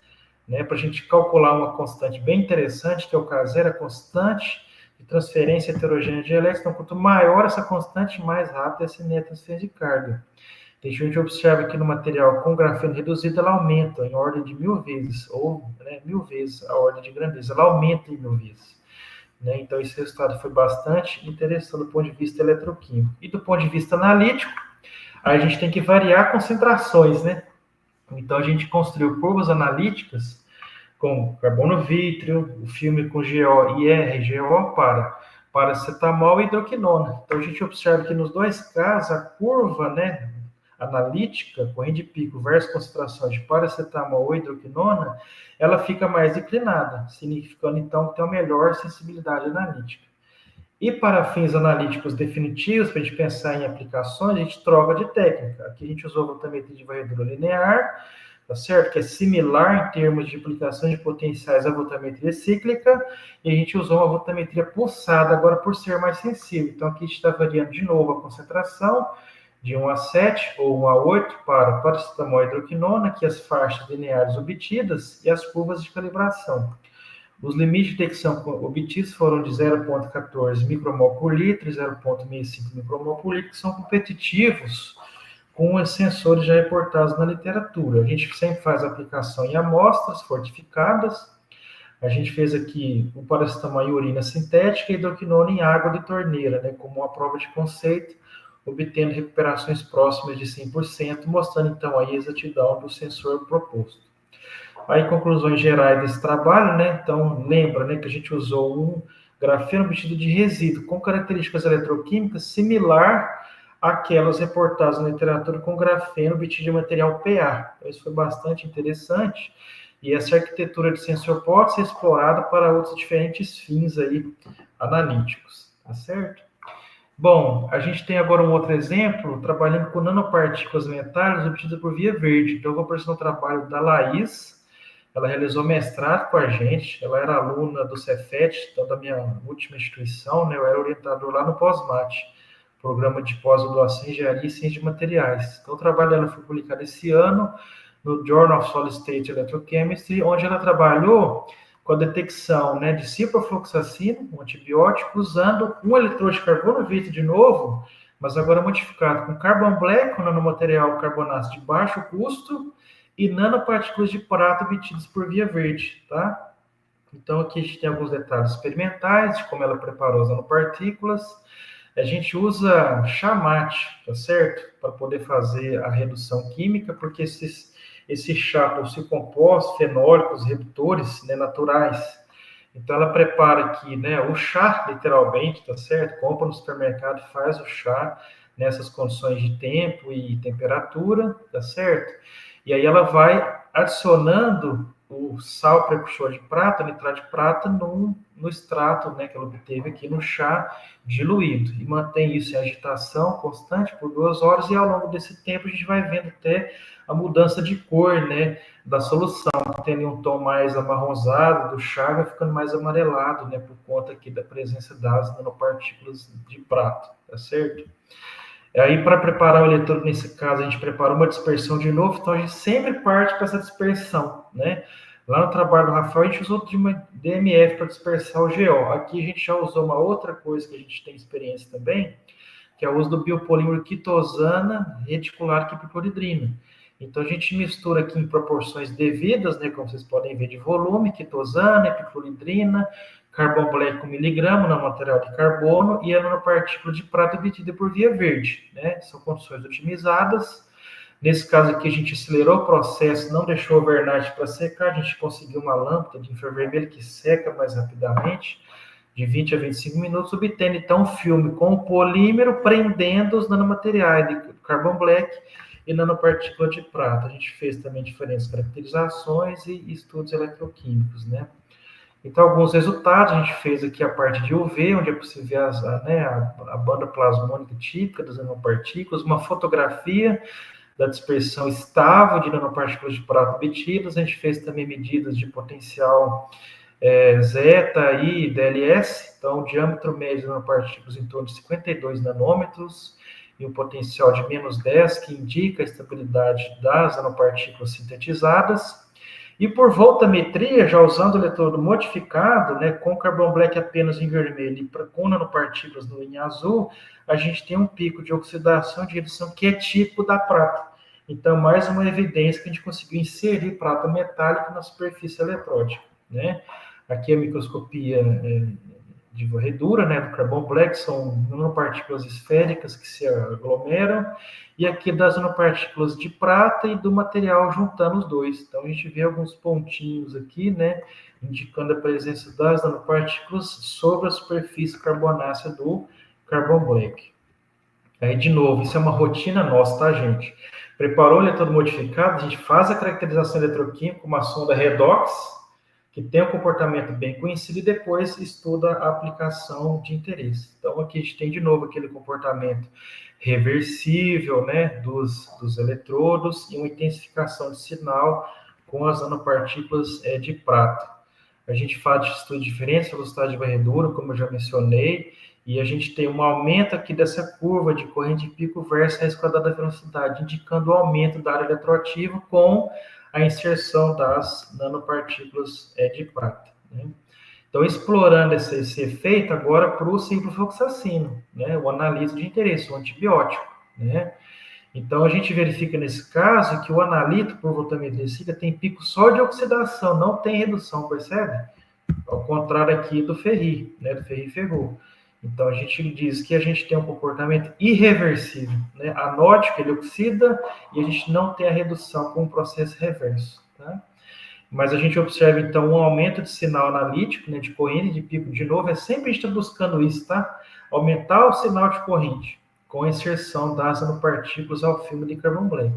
né, para a gente calcular uma constante bem interessante, que é o K0, a constante de transferência heterogênea de elétrons. Então, quanto maior essa constante, mais rápida essa transferência de carga. A gente observa que no material com grafeno reduzido, ela aumenta em ordem de 1000 vezes, ou 1000 vezes a ordem de grandeza, ela aumenta em 1000 vezes. Né? Então, esse resultado foi bastante interessante do ponto de vista eletroquímico. E do ponto de vista analítico, a gente tem que variar concentrações, né? Então, a gente construiu curvas analíticas com carbono vítreo, o filme com GO e RGO para paracetamol e hidroquinona. Então, a gente observa que nos dois casos, a curva, né, analítica, corrente de pico versus concentração de paracetamol ou hidroquinona, ela fica mais inclinada, significando, então, que tem uma melhor sensibilidade analítica. E para fins analíticos definitivos, para a gente pensar em aplicações, a gente troca de técnica. Aqui a gente usou a voltametria de varredura linear, tá certo? Que é similar em termos de aplicação de potenciais à voltametria cíclica, e a gente usou uma voltametria pulsada, agora por ser mais sensível. Então aqui a gente está variando de novo a concentração, de 1 a 7 ou 1 a 8 para paracetamol e hidroquinona, aqui as faixas lineares obtidas e as curvas de calibração. Os limites de detecção obtidos foram de 0,14 micromol por litro e 0,65 micromol por litro, que são competitivos com os sensores já reportados na literatura. A gente sempre faz aplicação em amostras fortificadas. A gente fez aqui o paracetamol em urina sintética e hidroquinona em água de torneira, né, como uma prova de conceito, obtendo recuperações próximas de 100%, mostrando então a exatidão do sensor proposto. Aí, conclusões gerais desse trabalho, né? Então, lembra, né, que a gente usou um grafeno obtido de resíduo com características eletroquímicas similar àquelas reportadas na literatura com grafeno obtido de material PA. Então, isso foi bastante interessante. E essa arquitetura de sensor pode ser explorada para outros diferentes fins aí analíticos, tá certo? Bom, a gente tem agora um outro exemplo, trabalhando com nanopartículas metálicas obtidas por via verde. Então, eu vou apresentar o trabalho da Laís. Ela realizou mestrado com a gente, ela era aluna do Cefet, então da minha última instituição, né? Eu era orientador lá no POSMAT, Programa de Pós-Graduação em Engenharia e Ciência de Materiais. Então, o trabalho dela foi publicado esse ano no Journal of Solid State Electrochemistry, onde ela trabalhou com a detecção, né, de ciprofloxacina, um antibiótico, usando um eletrodo de carbono vítreo de novo, mas agora modificado com carbon black, um nanomaterial carbonato de baixo custo, e nanopartículas de prata obtidas por via verde, tá? Então, aqui a gente tem alguns detalhes experimentais de como ela preparou as nanopartículas. A gente usa chá mate, tá certo? Para poder fazer a redução química, porque esse chá possui compostos fenólicos, redutores, né, naturais. Então, ela prepara aqui, né, o chá, literalmente, tá certo? Compra no supermercado e faz o chá nessas condições de tempo e temperatura, tá certo? E aí ela vai adicionando o sal precursor de prata, nitrato de prata, no extrato, né, que ela obteve aqui no chá diluído. E mantém isso em agitação constante por 2 horas, e ao longo desse tempo a gente vai vendo até a mudança de cor, né, da solução, tendo um tom mais amarronzado do chá, vai ficando mais amarelado, né, por conta aqui da presença das nanopartículas de prata, tá certo? Aí, para preparar o eletrodo, nesse caso, a gente prepara uma dispersão de novo, então a gente sempre parte para essa dispersão, né? Lá no trabalho do Rafael, a gente usou de uma DMF para dispersar o GO. Aqui a gente já usou uma outra coisa que a gente tem experiência também, que é o uso do biopolímero quitosana reticular quipicloridrina. Então, a gente mistura aqui em proporções devidas, né, como vocês podem ver, de volume, quitosana, epicloridrina, carbon black com miligrama no material de carbono e a nanopartícula de prata obtida por via verde, né? São condições otimizadas. Nesse caso aqui, a gente acelerou o processo, não deixou o overnight para secar, a gente conseguiu uma lâmpada de infravermelho que seca mais rapidamente, de 20 a 25 minutos, obtendo então um filme com o polímero prendendo os nanomateriais de carbon black e nanopartícula de prata. A gente fez também diferentes caracterizações e estudos eletroquímicos, né? Então, alguns resultados, a gente fez aqui a parte de UV, onde é possível ver a banda plasmônica típica das nanopartículas, uma fotografia da dispersão estável de nanopartículas de prata obtidas. A gente fez também medidas de potencial zeta e DLS, então o diâmetro médio de nanopartículas em torno de 52 nanômetros, e um potencial de -10, que indica a estabilidade das nanopartículas sintetizadas. E por voltametria, já usando o eletrodo modificado, né, com carbon black apenas em vermelho e com nanopartículas em azul, a gente tem um pico de oxidação, de redução, que é típico da prata. Então, mais uma evidência que a gente conseguiu inserir prata metálica na superfície eletródica, né? Aqui a microscopia de varredura, né, do carbon black, são nanopartículas esféricas que se aglomeram, e aqui das nanopartículas de prata e do material juntando os dois. Então, a gente vê alguns pontinhos aqui, né, indicando a presença das nanopartículas sobre a superfície carbonácea do carbon black. Aí, de novo, isso é uma rotina nossa, tá, gente? Preparou o eletrodo modificado, a gente faz a caracterização eletroquímica com uma sonda redox, que tem um comportamento bem conhecido, e depois estuda a aplicação de interesse. Então, aqui a gente tem, de novo, aquele comportamento reversível, né, dos eletrodos e uma intensificação de sinal com as nanopartículas de prata. A gente faz de estudo de diferença, velocidade de varredura, como eu já mencionei, e a gente tem um aumento aqui dessa curva de corrente de pico versus raiz quadrada da velocidade, indicando o aumento da área eletroativa com a inserção das nanopartículas de prata, né? Então, explorando esse efeito agora para o ciprofloxacino, né, o analito de interesse, o antibiótico, né? Então, a gente verifica nesse caso que o analito, por voltametria, tem pico só de oxidação, não tem redução, percebe? Ao contrário aqui do ferri, né, do ferri-ferrou. Então, a gente diz que a gente tem um comportamento irreversível, né? Anódico, ele oxida, e a gente não tem a redução com o processo reverso, tá? Mas a gente observa, então, um aumento de sinal analítico, né, de corrente, de pico. De novo, é sempre a gente está buscando isso, tá? Aumentar o sinal de corrente, com a inserção das nanopartículas ao filme de carbon black.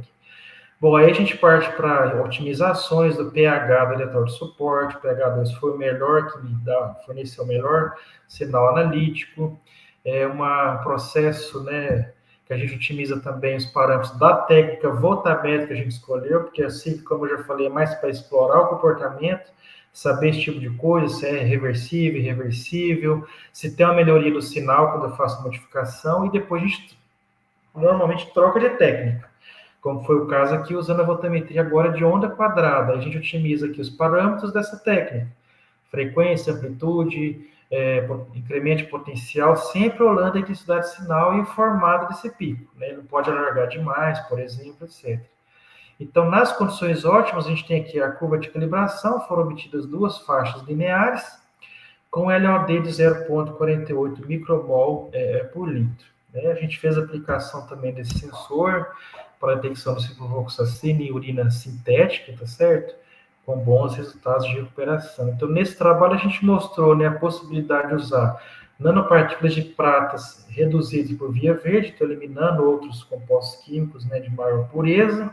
Bom, aí a gente parte para otimizações do pH do eletrodo de suporte. O pH 2 foi o melhor, que me forneceu o melhor sinal analítico. É um processo, né, que a gente otimiza também os parâmetros da técnica voltamétrica que a gente escolheu, porque assim, como eu já falei, é mais para explorar o comportamento, saber esse tipo de coisa, se é reversível, irreversível, se tem uma melhoria do sinal quando eu faço modificação, e depois a gente normalmente troca de técnica, como foi o caso aqui, usando a voltametria agora de onda quadrada. A gente otimiza aqui os parâmetros dessa técnica, frequência, amplitude, incremento de potencial, sempre olhando a intensidade de sinal e o formato desse pico, né? Não pode alargar demais, por exemplo, etc. Então, nas condições ótimas, a gente tem aqui a curva de calibração, foram obtidas duas faixas lineares, com LOD de 0,48 micromol por litro, né? A gente fez a aplicação também desse sensor para a detecção do ciprofloxacino em urina sintética, tá certo? Com bons resultados de recuperação. Então, nesse trabalho, a gente mostrou, né, a possibilidade de usar nanopartículas de pratas reduzidas por via verde, então eliminando outros compostos químicos, né, de maior pureza,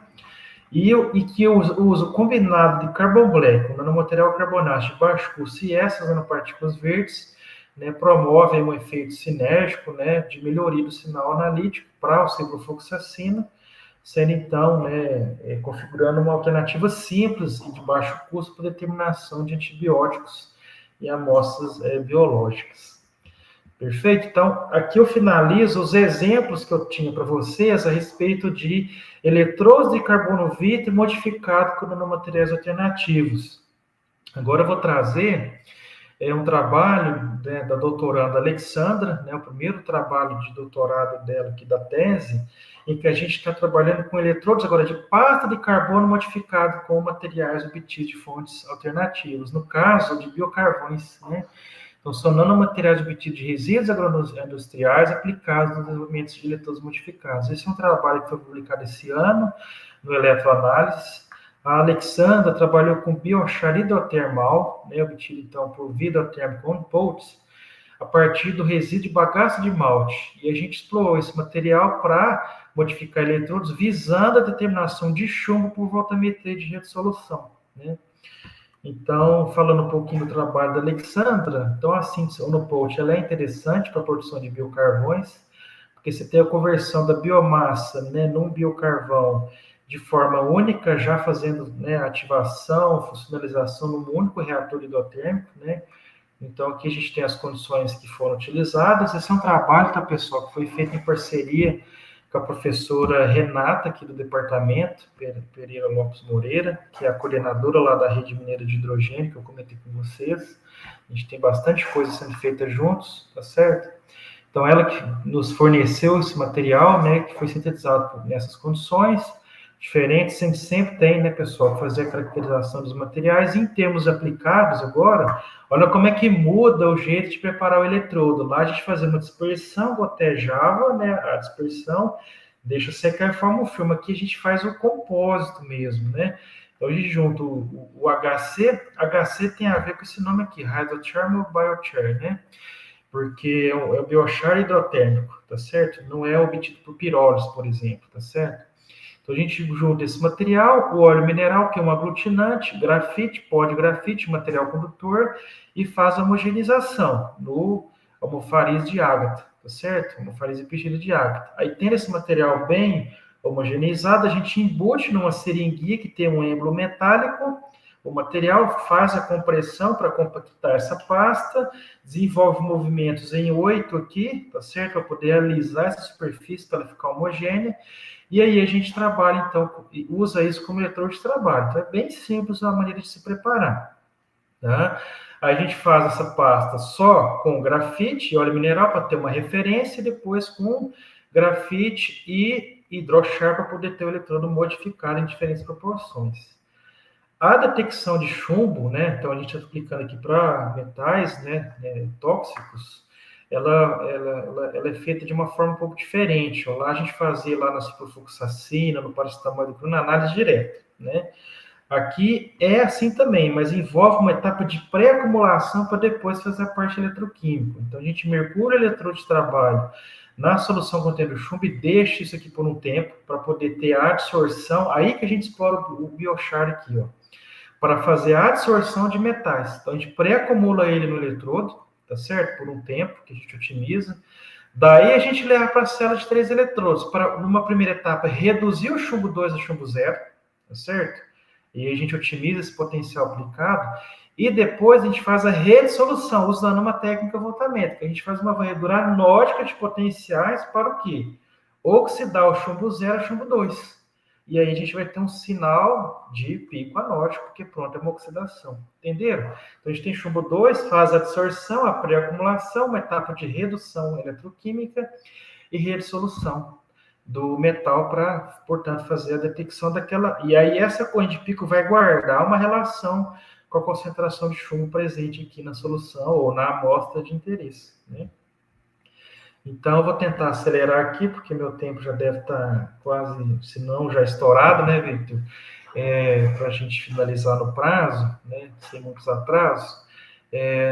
e que o uso combinado de carbon black, o nanomaterial carbonáceo de baixo custo, e essas nanopartículas verdes, né, promovem um efeito sinérgico, né, de melhoria do sinal analítico para o ciprofloxacino, sendo então, né, configurando uma alternativa simples e de baixo custo para determinação de antibióticos e amostras biológicas. Perfeito? Então, aqui eu finalizo os exemplos que eu tinha para vocês a respeito de eletrodos de carbono vítreo modificado com nanomateriais alternativos. Agora eu vou trazer um trabalho, né, da doutoranda Alexandra, né, o primeiro trabalho de doutorado dela aqui da tese, em que a gente está trabalhando com eletrodos agora de pasta de carbono modificado com materiais obtidos de fontes alternativas, no caso de biocarvões, né? Então, são nanomateriais obtidos de resíduos agroindustriais aplicados no desenvolvimento de eletrodos modificados. Esse é um trabalho que foi publicado esse ano no Eletroanálise. A Alexandra trabalhou com biochar hidrotermal, né, obtido então por via hidrotérmica on-pots, a partir do resíduo de bagaço de malte. E a gente explorou esse material para modificar eletrodos visando a determinação de chumbo por voltametria de dissolução, né? Então, falando um pouquinho do trabalho da Alexandra, então a síntese on-pot ela é interessante para a produção de biocarvões, porque você tem a conversão da biomassa, né, num biocarvão de forma única, já fazendo, né, ativação, funcionalização num único reator hidrotérmico, né? Então, aqui a gente tem as condições que foram utilizadas. Esse é um trabalho, tá, pessoal, que foi feito em parceria com a professora Renata, aqui do departamento, Pereira Lopes Moreira, que é a coordenadora lá da Rede Mineira de Hidrogênio, que eu comentei com vocês. A gente tem bastante coisa sendo feita juntos, tá certo? Então, ela que nos forneceu esse material, né, que foi sintetizado nessas condições diferentes, a gente sempre tem, né, pessoal, fazer a caracterização dos materiais. E em termos aplicados agora, olha como é que muda o jeito de preparar o eletrodo. Lá a gente fazia uma dispersão, gotejava, né, a dispersão, deixa secar e forma um filme. Aqui a gente faz o compósito mesmo, né? Então a gente junta o HC tem a ver com esse nome aqui, Hydrothermal Biochar, né? Porque é o biochar hidrotérmico, tá certo? Não é obtido por pirólise, por exemplo, tá certo? Então, a gente junta esse material, o óleo mineral, que é um aglutinante, grafite, pó de grafite, material condutor, e faz a homogeneização no almofariz de ágata, tá certo? Almofariz e pixilha de ágata. Aí, tendo esse material bem homogeneizado, a gente embute numa seringuinha que tem um êmbolo metálico, o material faz a compressão para compactar essa pasta, desenvolve movimentos em 8 aqui, tá certo? Para poder alisar essa superfície para ela ficar homogênea. E aí a gente trabalha, então, usa isso como eletrodo de trabalho. Então, é bem simples a maneira de se preparar. Tá? A gente faz essa pasta só com grafite e óleo mineral para ter uma referência, e depois com grafite e hidrochar para poder ter o eletrodo modificado em diferentes proporções. A detecção de chumbo, né? Então, a gente está aplicando aqui para metais, né, tóxicos, ela é feita de uma forma um pouco diferente. Lá a gente fazia lá na ciprofloxacina, no paracetamol, na análise direta, né? Aqui é assim também, mas envolve uma etapa de pré-acumulação para depois fazer a parte eletroquímica. Então a gente mergulha o eletrodo de trabalho na solução contendo chumbo e deixa isso aqui por um tempo para poder ter a adsorção. Aí que a gente explora o biochar aqui, ó, para fazer a adsorção de metais. Então a gente pré-acumula ele no eletrodo, tá certo? Por um tempo, que a gente otimiza. Daí a gente leva para a cela de 3 eletrodos, para, numa primeira etapa, reduzir o chumbo 2 a chumbo 0, tá certo? E a gente otimiza esse potencial aplicado. E depois a gente faz a redissolução, usando uma técnica voltamétrica. A gente faz uma varredura anódica de potenciais para o quê? Oxidar o chumbo 0 a chumbo 2. E aí a gente vai ter um sinal de pico anódico, porque pronto, é uma oxidação. Entenderam? Então a gente tem chumbo 2, faz a adsorção, a pré-acumulação, uma etapa de redução eletroquímica e redissolução do metal para, portanto, fazer a detecção daquela... E aí essa corrente de pico vai guardar uma relação com a concentração de chumbo presente aqui na solução ou na amostra de interesse, né? Então, eu vou tentar acelerar aqui, porque meu tempo já deve estar quase, se não já estourado, né, Victor? Para a gente finalizar no prazo, né, sem muitos atrasos.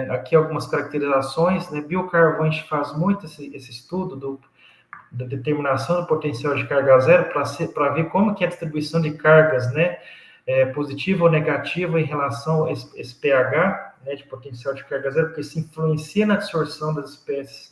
Aqui algumas caracterizações, né? Biocarvão, a gente faz muito esse estudo da determinação do potencial de carga zero para ver como que é a distribuição de cargas, né, positiva ou negativa em relação a esse pH, né, de potencial de carga zero, porque isso influencia na absorção das espécies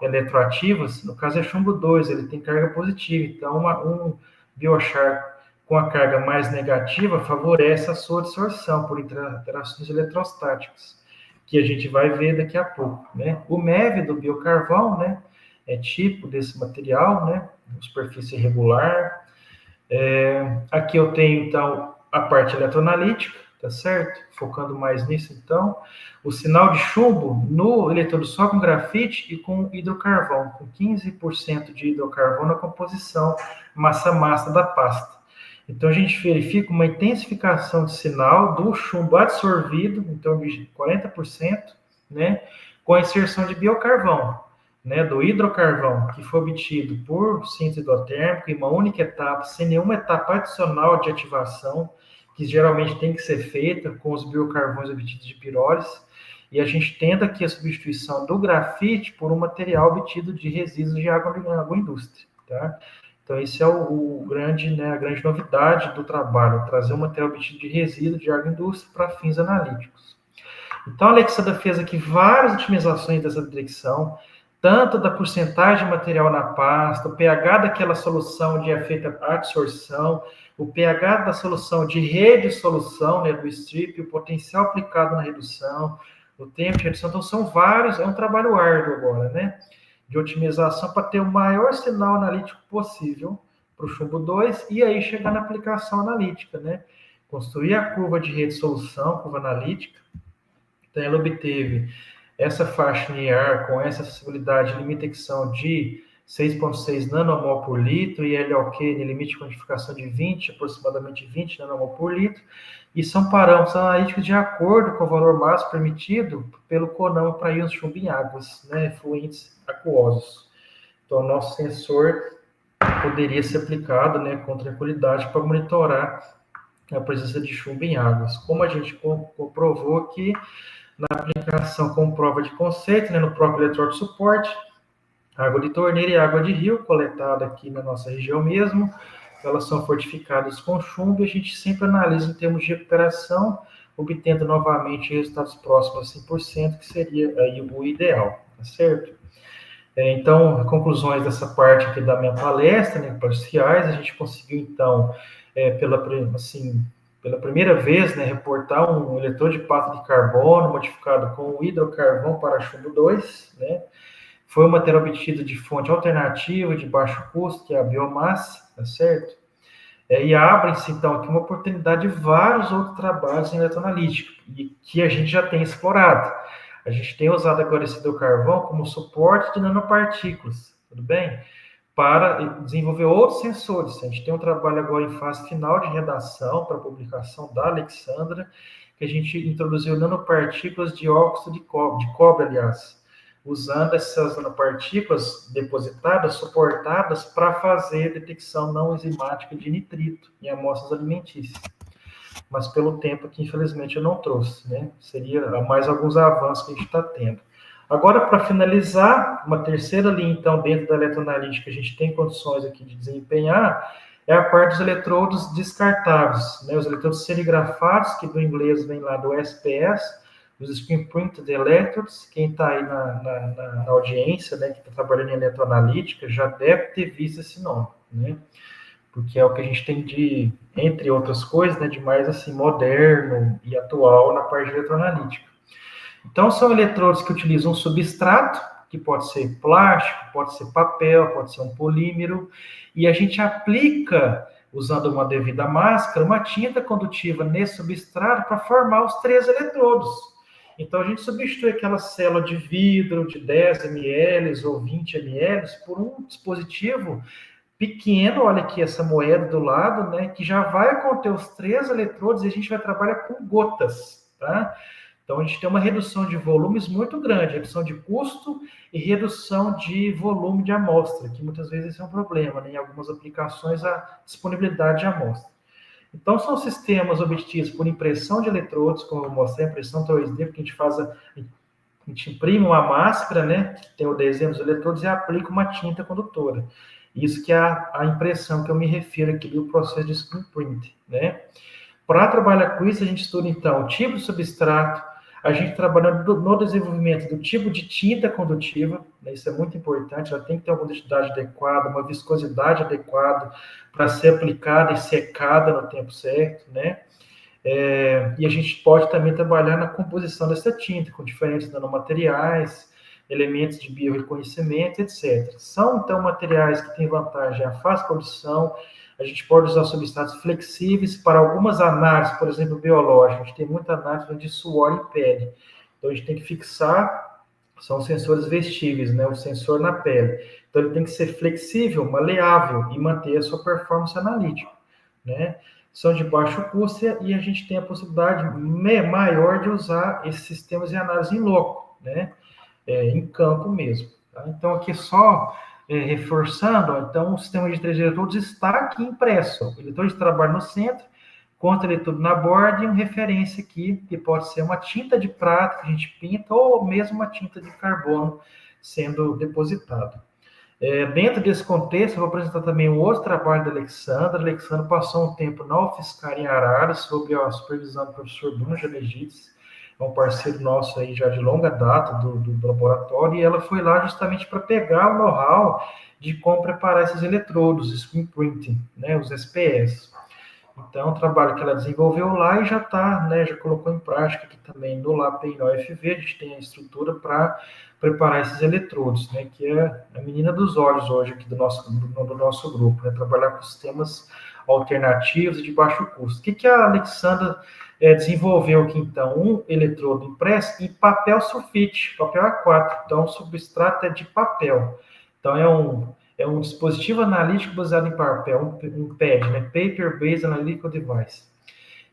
eletroativas. No caso é chumbo 2, ele tem carga positiva, então um biochar com a carga mais negativa favorece a sua absorção por interações eletrostáticas, que a gente vai ver daqui a pouco, né? O MEV do biocarvão, né, é tipo desse material, né, superfície irregular. Aqui eu tenho, então, a parte eletroanalítica, tá certo? Focando mais nisso, então. O sinal de chumbo no eletrodo só com grafite e com hidrocarvão, com 15% de hidrocarvão na composição massa-massa da pasta. Então, a gente verifica uma intensificação de sinal do chumbo absorvido, então, de 40%, né, com a inserção de biocarvão, né, do hidrocarvão, que foi obtido por síntese endotérmica em uma única etapa, sem nenhuma etapa adicional de ativação, que geralmente tem que ser feita com os biocarvões obtidos de pirólise, e a gente tenta aqui a substituição do grafite por um material obtido de resíduos de agroindústria, tá? Então, esse é o grande, né, a grande novidade do trabalho, trazer um material obtido de resíduo de agroindústria para fins analíticos. Então, a Alexandra fez aqui várias otimizações dessa detecção, tanto da porcentagem de material na pasta, o pH daquela solução onde é feita a adsorção, o pH da solução de redissolução, né, do strip, o potencial aplicado na redução, o tempo de redução. Então, são vários, é um trabalho árduo agora, né? de otimização para ter o maior sinal analítico possível para o chumbo 2 e aí chegar na aplicação analítica, né? Construir a curva de rede-solução, curva analítica. Então, ela obteve essa faixa linear com essa acessibilidade de limitação de 6,6 nanomol por litro e LOQ de limite de quantificação de 20, aproximadamente 20 nanomol por litro, e são parâmetros analíticos de acordo com o valor máximo permitido pelo CONAMA para íons chumbo em águas, né, fluentes aquosos. Então, o nosso sensor poderia ser aplicado, né, com tranquilidade para monitorar a presença de chumbo em águas. Como a gente comprovou aqui, na aplicação com prova de conceito, né, no próprio eletrodo de suporte, água de torneira e água de rio, coletada aqui na nossa região mesmo, elas são fortificadas com chumbo e a gente sempre analisa em termos de recuperação, obtendo novamente resultados próximos a 100%, que seria aí o ideal, tá certo? Então, conclusões dessa parte aqui da minha palestra, né, parciais, a gente conseguiu, então, pela primeira vez, né, reportar um eletrodo de pata de carbono modificado com hidrocarvão para chumbo 2, né? Foi um material obtido de fonte alternativa, de baixo custo, que é a biomassa, tá certo? E abre-se, então, aqui uma oportunidade de vários outros trabalhos em eletroanalítica, e que a gente já tem explorado. A gente tem usado agora esse hidrocarvão como suporte de nanopartículas, tudo bem? Para desenvolver outros sensores. A gente tem um trabalho agora em fase final de redação para publicação da Alexandra, que a gente introduziu nanopartículas de óxido de cobre, aliás, usando essas nanopartículas depositadas, suportadas, para fazer detecção não enzimática de nitrito em amostras alimentícias. Mas pelo tempo que, infelizmente, eu não trouxe, né? Seria mais alguns avanços que a gente está tendo. Agora, para finalizar, uma terceira linha, então, dentro da eletroanalítica que a gente tem condições aqui de desempenhar, é a parte dos eletrodos descartáveis, né? Os eletrodos serigrafados, que do inglês vem lá do SPS, os Screen Printed Electrodes. Quem está aí na audiência, né, que está trabalhando em eletroanalítica, já deve ter visto esse nome, né? Porque é o que a gente tem de, entre outras coisas, né, de mais assim, moderno e atual na parte de eletroanalítica. Então, são eletrodos que utilizam um substrato, que pode ser plástico, pode ser papel, pode ser um polímero, e a gente aplica, usando uma devida máscara, uma tinta condutiva nesse substrato para formar os 3 eletrodos. Então, a gente substitui aquela célula de vidro de 10 ml ou 20 ml por um dispositivo pequeno, olha aqui essa moeda do lado, né, que já vai conter os 3 eletrodos e a gente vai trabalhar com gotas, tá? Então, a gente tem uma redução de volumes muito grande, redução de custo e redução de volume de amostra, que muitas vezes esse é um problema, né? Em algumas aplicações, a disponibilidade de amostra. Então, são sistemas obtidos por impressão de eletrodos, como eu mostrei, a impressão 3D, porque a gente imprime uma máscara, né, que tem o desenho dos eletrodos e aplica uma tinta condutora. Isso que é a impressão que eu me refiro aqui do processo de screen print, né? Para trabalhar com isso, a gente estuda, então, o tipo de substrato, a gente trabalhando no desenvolvimento do tipo de tinta condutiva, né? Isso é muito importante, ela tem que ter uma densidade adequada, uma viscosidade adequada para ser aplicada e secada no tempo certo, né? E a gente pode também trabalhar na composição dessa tinta, com diferentes nanomateriais, elementos de biorreconhecimento, etc. São, então, materiais que têm vantagem a fácil produção. A gente pode usar substratos flexíveis para algumas análises, por exemplo, biológicas. A gente tem muita análise de suor e pele. Então, a gente tem que fixar, são sensores vestíveis, né? O sensor na pele. Então, ele tem que ser flexível, maleável e manter a sua performance analítica, né? São de baixo custo e a gente tem a possibilidade maior de usar esses sistemas de análise em loco, né? Em campo mesmo. Tá? Então, aqui só reforçando, então, o sistema de 3 eletrodos está aqui impresso. O eletrodo de trabalho no centro, contra-eletrodo na borda e uma referência aqui, que pode ser uma tinta de prata que a gente pinta ou mesmo uma tinta de carbono sendo depositada. Dentro desse contexto, eu vou apresentar também um outro trabalho da Alexandra. A Alexandra passou um tempo na UFSCar em Araras, sob a supervisão do professor Bruno Janegides, é um parceiro nosso aí já de longa data do laboratório, e ela foi lá justamente para pegar o know-how de como preparar esses eletrodos, screen printing, né, os SPS. Então, é um trabalho que ela desenvolveu lá e já está, né, já colocou em prática aqui também no LAPEN na UFV. A gente tem a estrutura para preparar esses eletrodos, né, que é a menina dos olhos hoje aqui do nosso grupo, né, trabalhar com sistemas alternativos e de baixo custo. O que a Alexandra desenvolveu aqui, então? Um eletrodo impresso em papel sulfite, papel A4. Então, o substrato é de papel. Então, é um dispositivo analítico baseado em papel, um PAD, né? Paper Based Analytical Device.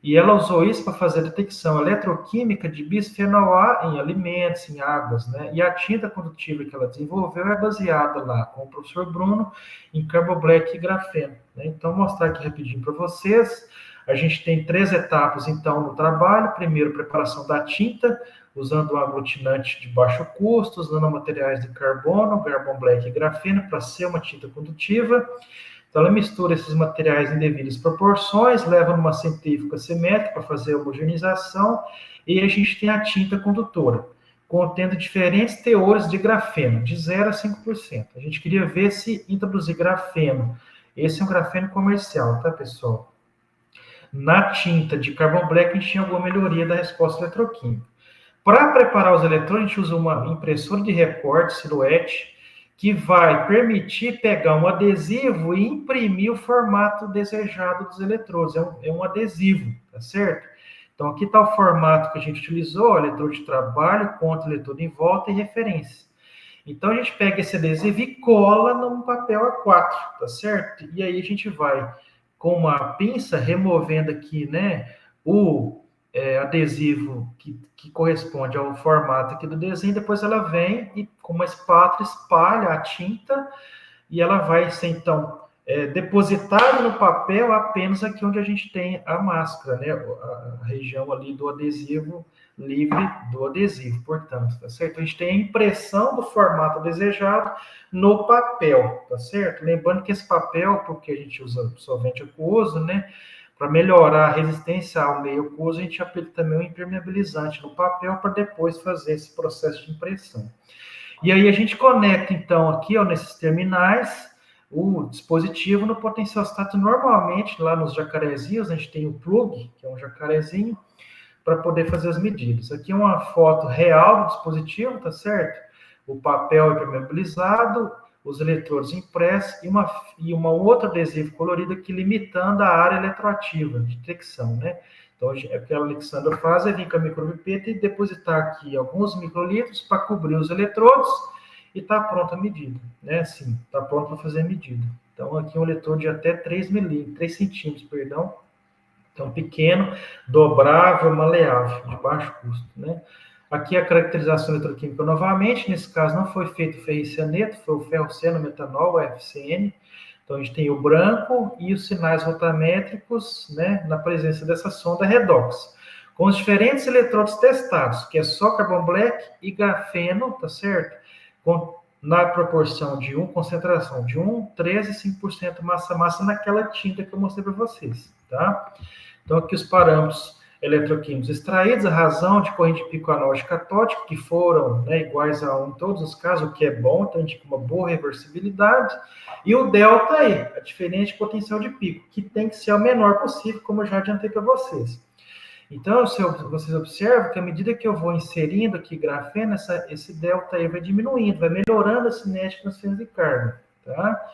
E ela usou isso para fazer a detecção eletroquímica de bisfenol A em alimentos, em águas, né? E a tinta condutiva que ela desenvolveu é baseada lá com o professor Bruno em Carbon Black e grafeno, né? Então, vou mostrar aqui rapidinho para vocês. A gente tem 3 etapas, então, no trabalho. Primeiro, preparação da tinta, usando um aglutinante de baixo custo, usando materiais de carbono, Carbon Black e grafeno, para ser uma tinta condutiva. Então, ela mistura esses materiais em devidas proporções, leva numa centrífuga simétrica para fazer a homogeneização, e a gente tem a tinta condutora, contendo diferentes teores de grafeno, de 0 a 5%. A gente queria ver se introduzir grafeno. Esse é um grafeno comercial, tá, pessoal? Na tinta de Carbon Black, a gente tinha alguma melhoria da resposta eletroquímica. Para preparar os eletrodos, a gente usa uma impressora de recorte, silhuete, que vai permitir pegar um adesivo e imprimir o formato desejado dos eletrodos. É um adesivo, tá certo? Então, aqui está o formato que a gente utilizou, eletrodo de trabalho, contra eletrodo em volta e referência. Então, a gente pega esse adesivo e cola num papel A4, tá certo? E aí a gente vai, com uma pinça, removendo aqui, né, o adesivo que corresponde ao formato aqui do desenho, depois ela vem e com uma espátula espalha a tinta e ela vai ser, então, depositada no papel apenas aqui onde a gente tem a máscara, né, a região ali do adesivo, livre do adesivo, portanto, tá certo? A gente tem a impressão do formato desejado no papel, tá certo? Lembrando que esse papel, porque a gente usa solvente aquoso, né, para melhorar a resistência ao meio aquoso, a gente aplica também um impermeabilizante no papel para depois fazer esse processo de impressão. E aí a gente conecta, então, aqui, ó, nesses terminais, o dispositivo no potenciostat. Normalmente, lá nos jacarezinhos, a gente tem o plug, que é um jacarezinho, para poder fazer as medidas. Aqui é uma foto real do dispositivo, tá certo? O papel impermeabilizado, os eletrodos impressos e uma outra adesivo colorido aqui limitando a área eletroativa de detecção, né? Então, o que a Alexandra faz é vir com a micropipeta e depositar aqui alguns microlitros para cobrir os eletrodos e está pronta a medida, né? Assim, está pronto para fazer a medida. Então, aqui é um eletrodo de até 3 centímetros, perdão. Então, pequeno, dobrável, maleável, de baixo custo, né? Aqui a caracterização eletroquímica novamente, nesse caso não foi feito ferricianeto, foi o ferrocenometanol, o FCN. Então a gente tem o branco e os sinais rotamétricos, né, na presença dessa sonda redox. Com os diferentes eletrodos testados, que é só Carbon Black e grafeno, tá certo? Na proporção de concentração de 1, 13 e 5% massa-massa naquela tinta que eu mostrei para vocês, tá? Então aqui os parâmetros eletroquímicos extraídos, a razão de corrente de pico anódico catódico, que foram, né, iguais a 1 em todos os casos, o que é bom, então a gente tem uma boa reversibilidade, e o delta E, a diferença de potencial de pico, que tem que ser o menor possível, como eu já adiantei para vocês. Então, vocês observam que à medida que eu vou inserindo aqui grafeno, esse delta E vai diminuindo, vai melhorando a cinética de transferência de carga, tá?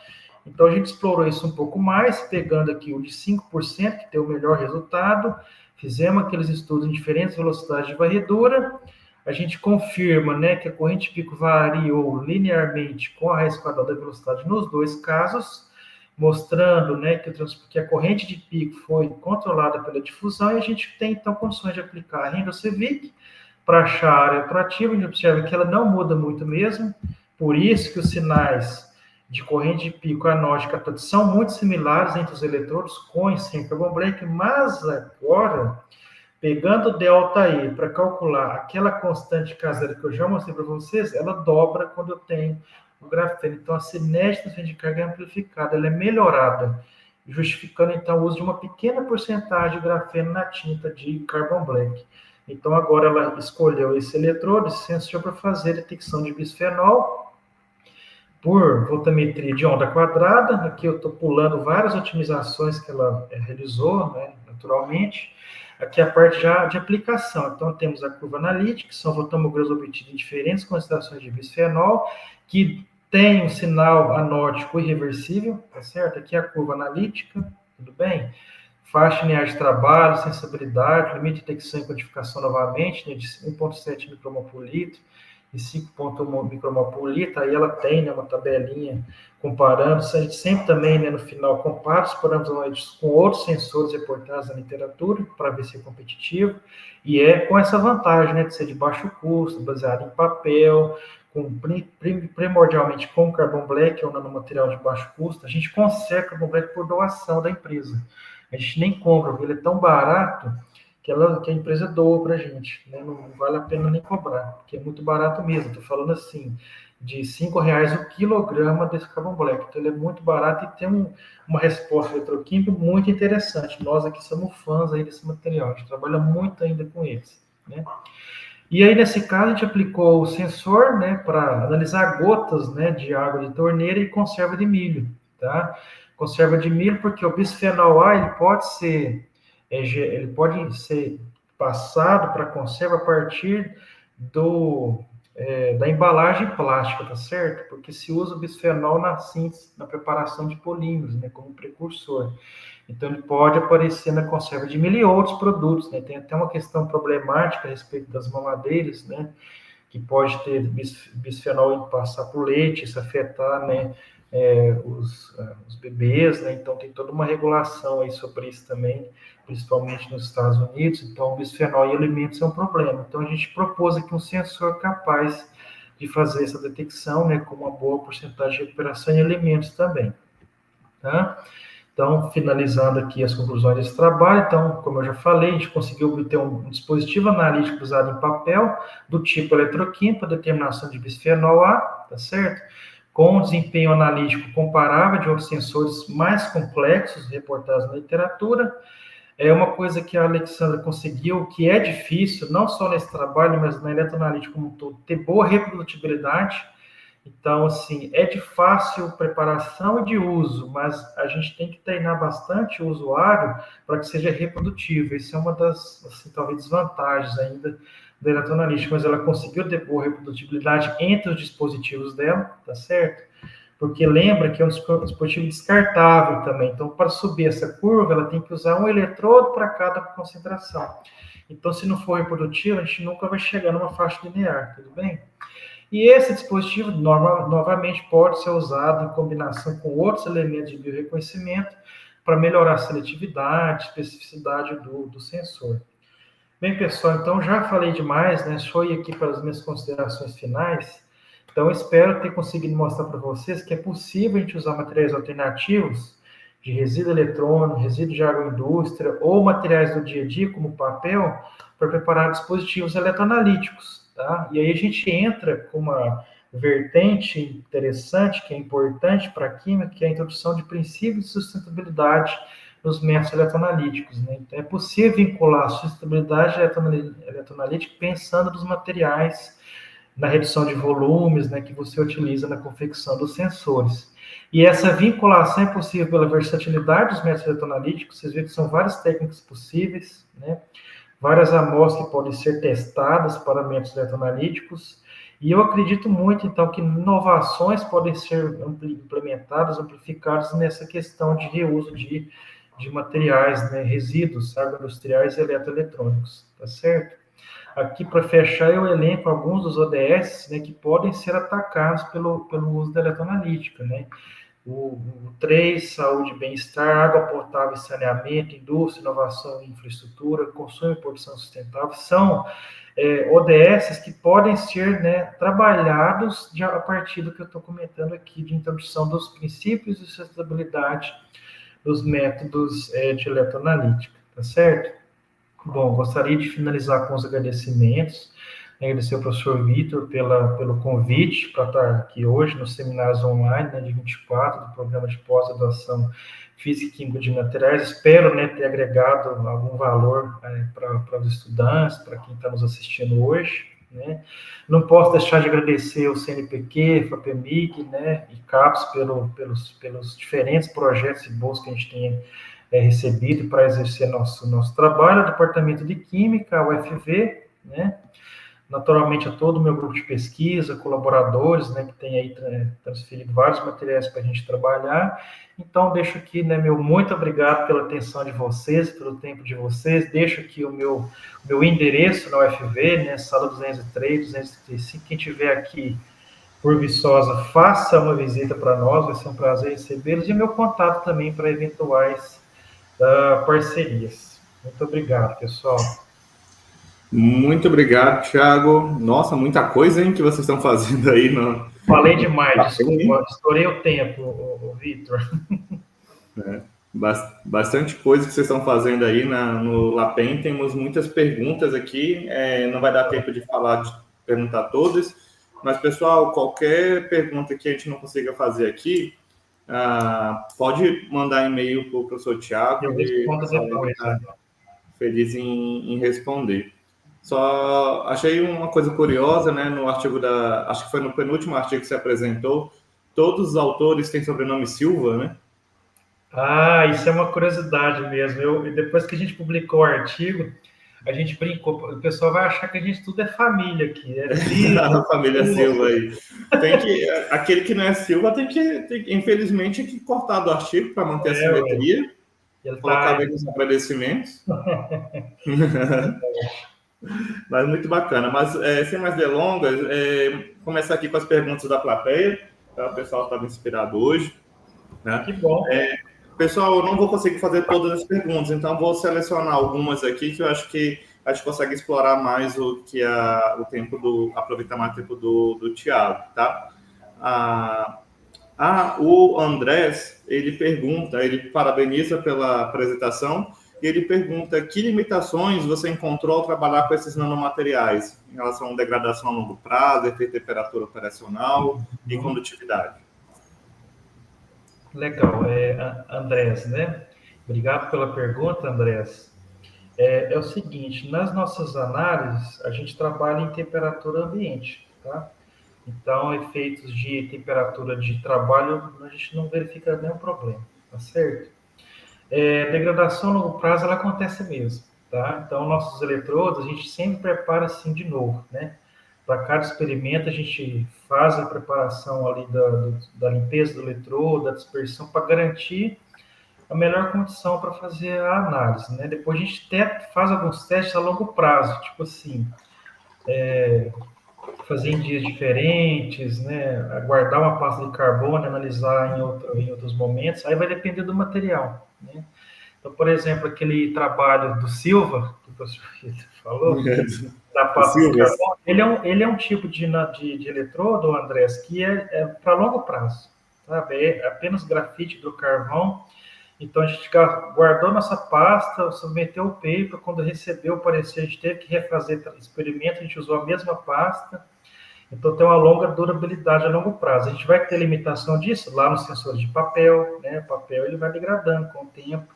Então, a gente explorou isso um pouco mais, pegando aqui o de 5%, que tem o melhor resultado. Fizemos aqueles estudos em diferentes velocidades de varredura. A gente confirma, né, que a corrente de pico variou linearmente com a raiz quadrada da velocidade nos dois casos, mostrando, né, que a corrente de pico foi controlada pela difusão, e a gente tem, então, condições de aplicar a Rendo-Cevic para achar a área atrativa. A gente observa que ela não muda muito mesmo, por isso que os sinais de corrente de pico anódica são muito similares entre os eletrodos com e sem Carbon Black, mas agora, pegando o delta E para calcular aquela constante caseira que eu já mostrei para vocês, ela dobra quando eu tenho o grafeno. Então, a cinética de carga é amplificada, ela é melhorada, justificando, então, o uso de uma pequena porcentagem de grafeno na tinta de Carbon Black. Então, agora ela escolheu esse eletrodo, esse sensor, para fazer detecção de bisfenol, por voltametria de onda quadrada. Aqui eu estou pulando várias otimizações que ela realizou, né, naturalmente. Aqui a parte já de aplicação. Então, temos a curva analítica, que são fototomogramas obtidos em diferentes concentrações de bisfenol, que tem um sinal anótico irreversível, tá certo? Aqui a curva analítica, tudo bem? Faixa linear de trabalho, sensibilidade, limite de detecção e quantificação novamente, né, de 1,7 micromol por litro e 5,1 micromol por litro. Aí ela tem, né, uma tabelinha comparando. A gente sempre também, né, no final, compara os parâmetros analíticos com outros sensores reportados na literatura para ver se é competitivo. E é com essa vantagem, né, de ser de baixo custo, baseado em papel, primordialmente com carbon black, que é um nanomaterial de baixo custo. A gente consegue carbon black por doação da empresa. A gente nem compra, porque ele é tão barato que a empresa doa para a gente, né? Não vale a pena nem cobrar, porque é muito barato mesmo. Estou falando assim, de R$5 o quilograma desse carbon black. Então, ele é muito barato e tem uma resposta eletroquímica muito interessante. Nós aqui somos fãs aí desse material, a gente trabalha muito ainda com eles, né? E aí, nesse caso, a gente aplicou o sensor, né, para analisar gotas, né, de água de torneira e conserva de milho, tá? Conserva de milho, porque o bisfenol A, ele pode ser passado para conserva a partir da embalagem plástica, tá certo? Porque se usa o bisfenol na síntese, na preparação de polímeros, né, como precursor. Então, ele pode aparecer na conserva de milho e outros produtos, né? Tem até uma questão problemática a respeito das mamadeiras, né? Que pode ter bisfenol em passar por leite, isso afetar, né, os bebês, né? Então, tem toda uma regulação aí sobre isso também, principalmente nos Estados Unidos. Então, o bisfenol em alimentos é um problema. Então, a gente propôs aqui um sensor capaz de fazer essa detecção, né, com uma boa porcentagem de recuperação em alimentos também, tá? Então, finalizando aqui as conclusões desse trabalho, então, como eu já falei, a gente conseguiu obter um dispositivo analítico usado em papel do tipo eletroquímico para determinação de bisfenol A, tá certo? Com desempenho analítico comparável de outros sensores mais complexos reportados na literatura. É uma coisa que a Alexandra conseguiu, que é difícil, não só nesse trabalho, mas na eletroanalítica como um todo, ter boa reprodutibilidade. Então, assim, é de fácil preparação e de uso, mas a gente tem que treinar bastante o usuário para que seja reprodutível. Isso é uma das, assim, talvez, desvantagens ainda da eletroanalítica, mas ela conseguiu ter boa reprodutibilidade entre os dispositivos dela, tá certo? Porque lembra que é um dispositivo descartável também. Então, para subir essa curva, ela tem que usar um eletrodo para cada concentração. Então, se não for reprodutivo, a gente nunca vai chegar numa faixa linear, tudo bem? E esse dispositivo, novamente, pode ser usado em combinação com outros elementos de bioreconhecimento para melhorar a seletividade, especificidade do sensor. Bem, pessoal, então já falei demais, né? Deixa eu ir aqui para as minhas considerações finais. Então, espero ter conseguido mostrar para vocês que é possível a gente usar materiais alternativos de resíduo eletrônico, resíduo de agroindústria ou materiais do dia a dia, como papel, para preparar dispositivos eletroanalíticos. Tá? E aí a gente entra com uma vertente interessante, que é importante para a química, que é a introdução de princípios de sustentabilidade nos métodos eletroanalíticos. Né? Então, é possível vincular a sustentabilidade eletroanalítica pensando nos materiais, na redução de volumes, né, que você utiliza na confecção dos sensores. E essa vinculação é possível pela versatilidade dos métodos eletroanalíticos. Vocês veem que são várias técnicas possíveis, né? Várias amostras que podem ser testadas para métodos eletroanalíticos, e eu acredito muito, então, que inovações podem ser implementadas, amplificadas nessa questão de reuso de materiais, né, resíduos agroindustriais e eletroeletrônicos, tá certo? Aqui, para fechar, eu elenco alguns dos ODS, né, que podem ser atacados pelo uso da eletroanalítica, né? O 3, saúde e bem-estar, água potável e saneamento, indústria, inovação e infraestrutura, consumo e produção sustentável, são ODS que podem ser, né, trabalhados a partir do que eu estou comentando aqui, de introdução dos princípios de sustentabilidade dos métodos de eletroanalítica, tá certo? Bom, gostaria de finalizar com os agradecimentos. Agradecer ao professor Vitor pelo convite para estar aqui hoje nos seminários online, né, de 24, do programa de pós-graduação Física e Química de Materiais. Espero, né, ter agregado algum valor para os estudantes, para quem está nos assistindo hoje, né? Não posso deixar de agradecer o CNPq, FAPEMIG, né, e CAPES pelos diferentes projetos e bolsas que a gente tem recebido para exercer nosso trabalho, o Departamento de Química, a UFV, né, naturalmente a todo o meu grupo de pesquisa, colaboradores, né, que tem aí transferido vários materiais para a gente trabalhar. Então, deixo aqui, né, meu muito obrigado pela atenção de vocês, pelo tempo de vocês, deixo aqui o meu endereço na UFV, né, sala 203, 235, quem tiver aqui por Viçosa, faça uma visita para nós, vai ser um prazer recebê-los, e meu contato também para eventuais parcerias. Muito obrigado, pessoal. Muito obrigado, Thiago. Nossa, muita coisa, hein, que vocês estão fazendo aí. Falei demais, desculpa, estourei o tempo, Vitor. Bastante coisa que vocês estão fazendo aí no LAPEN. Temos muitas perguntas aqui, não vai dar tempo de perguntar todas, mas, pessoal, qualquer pergunta que a gente não consiga fazer aqui, pode mandar e-mail para o professor Thiago, e o pessoal vai estar feliz em responder. Só achei uma coisa curiosa, né, no artigo acho que foi no penúltimo artigo que você apresentou, todos os autores têm sobrenome Silva, né? Isso é uma curiosidade mesmo. Depois que a gente publicou o artigo, a gente brincou, o pessoal vai achar que a gente tudo é família aqui, né? A família Silva aí. Aquele que não é Silva infelizmente, tem que cortar do artigo para manter a simetria, colocar bem nos agradecimentos. Mas muito bacana. Mas, sem mais delongas, começar aqui com as perguntas da plateia. Tá? O pessoal estava inspirado hoje. Né? Que bom. Pessoal, eu não vou conseguir fazer todas as perguntas, então vou selecionar algumas aqui que eu acho que a gente consegue explorar mais o tempo aproveitar mais o tempo do Thiago, tá? O Andrés, ele parabeniza pela apresentação, e ele pergunta que limitações você encontrou ao trabalhar com esses nanomateriais em relação à degradação a longo prazo, efeito de temperatura operacional e condutividade. Legal, Andrés, né? Obrigado pela pergunta, Andrés. É o seguinte, nas nossas análises, a gente trabalha em temperatura ambiente, tá? Então, efeitos de temperatura de trabalho, a gente não verifica nenhum problema, tá certo? Degradação a longo prazo, ela acontece mesmo, tá? Então, nossos eletrodos, a gente sempre prepara assim de novo, né? Para cada experimento, a gente faz a preparação ali da limpeza do eletrodo, da dispersão, para garantir a melhor condição para fazer a análise, né? Depois a gente faz alguns testes a longo prazo, tipo assim, fazer em dias diferentes, né? Guardar uma pasta de carbono, analisar em outros momentos, aí vai depender do material, né? Então, por exemplo, aquele trabalho do Silva, que o professor falou, da pasta de carbono, ele é um tipo de eletrodo, Andrés, que é para longo prazo, sabe? É apenas grafite do carvão. Então, a gente guardou nossa pasta, submeteu o paper, quando recebeu o parecer, a gente teve que refazer experimento, a gente usou a mesma pasta, então tem uma longa durabilidade a longo prazo. A gente vai ter limitação disso lá nos sensores de papel, né? O papel ele vai degradando com o tempo,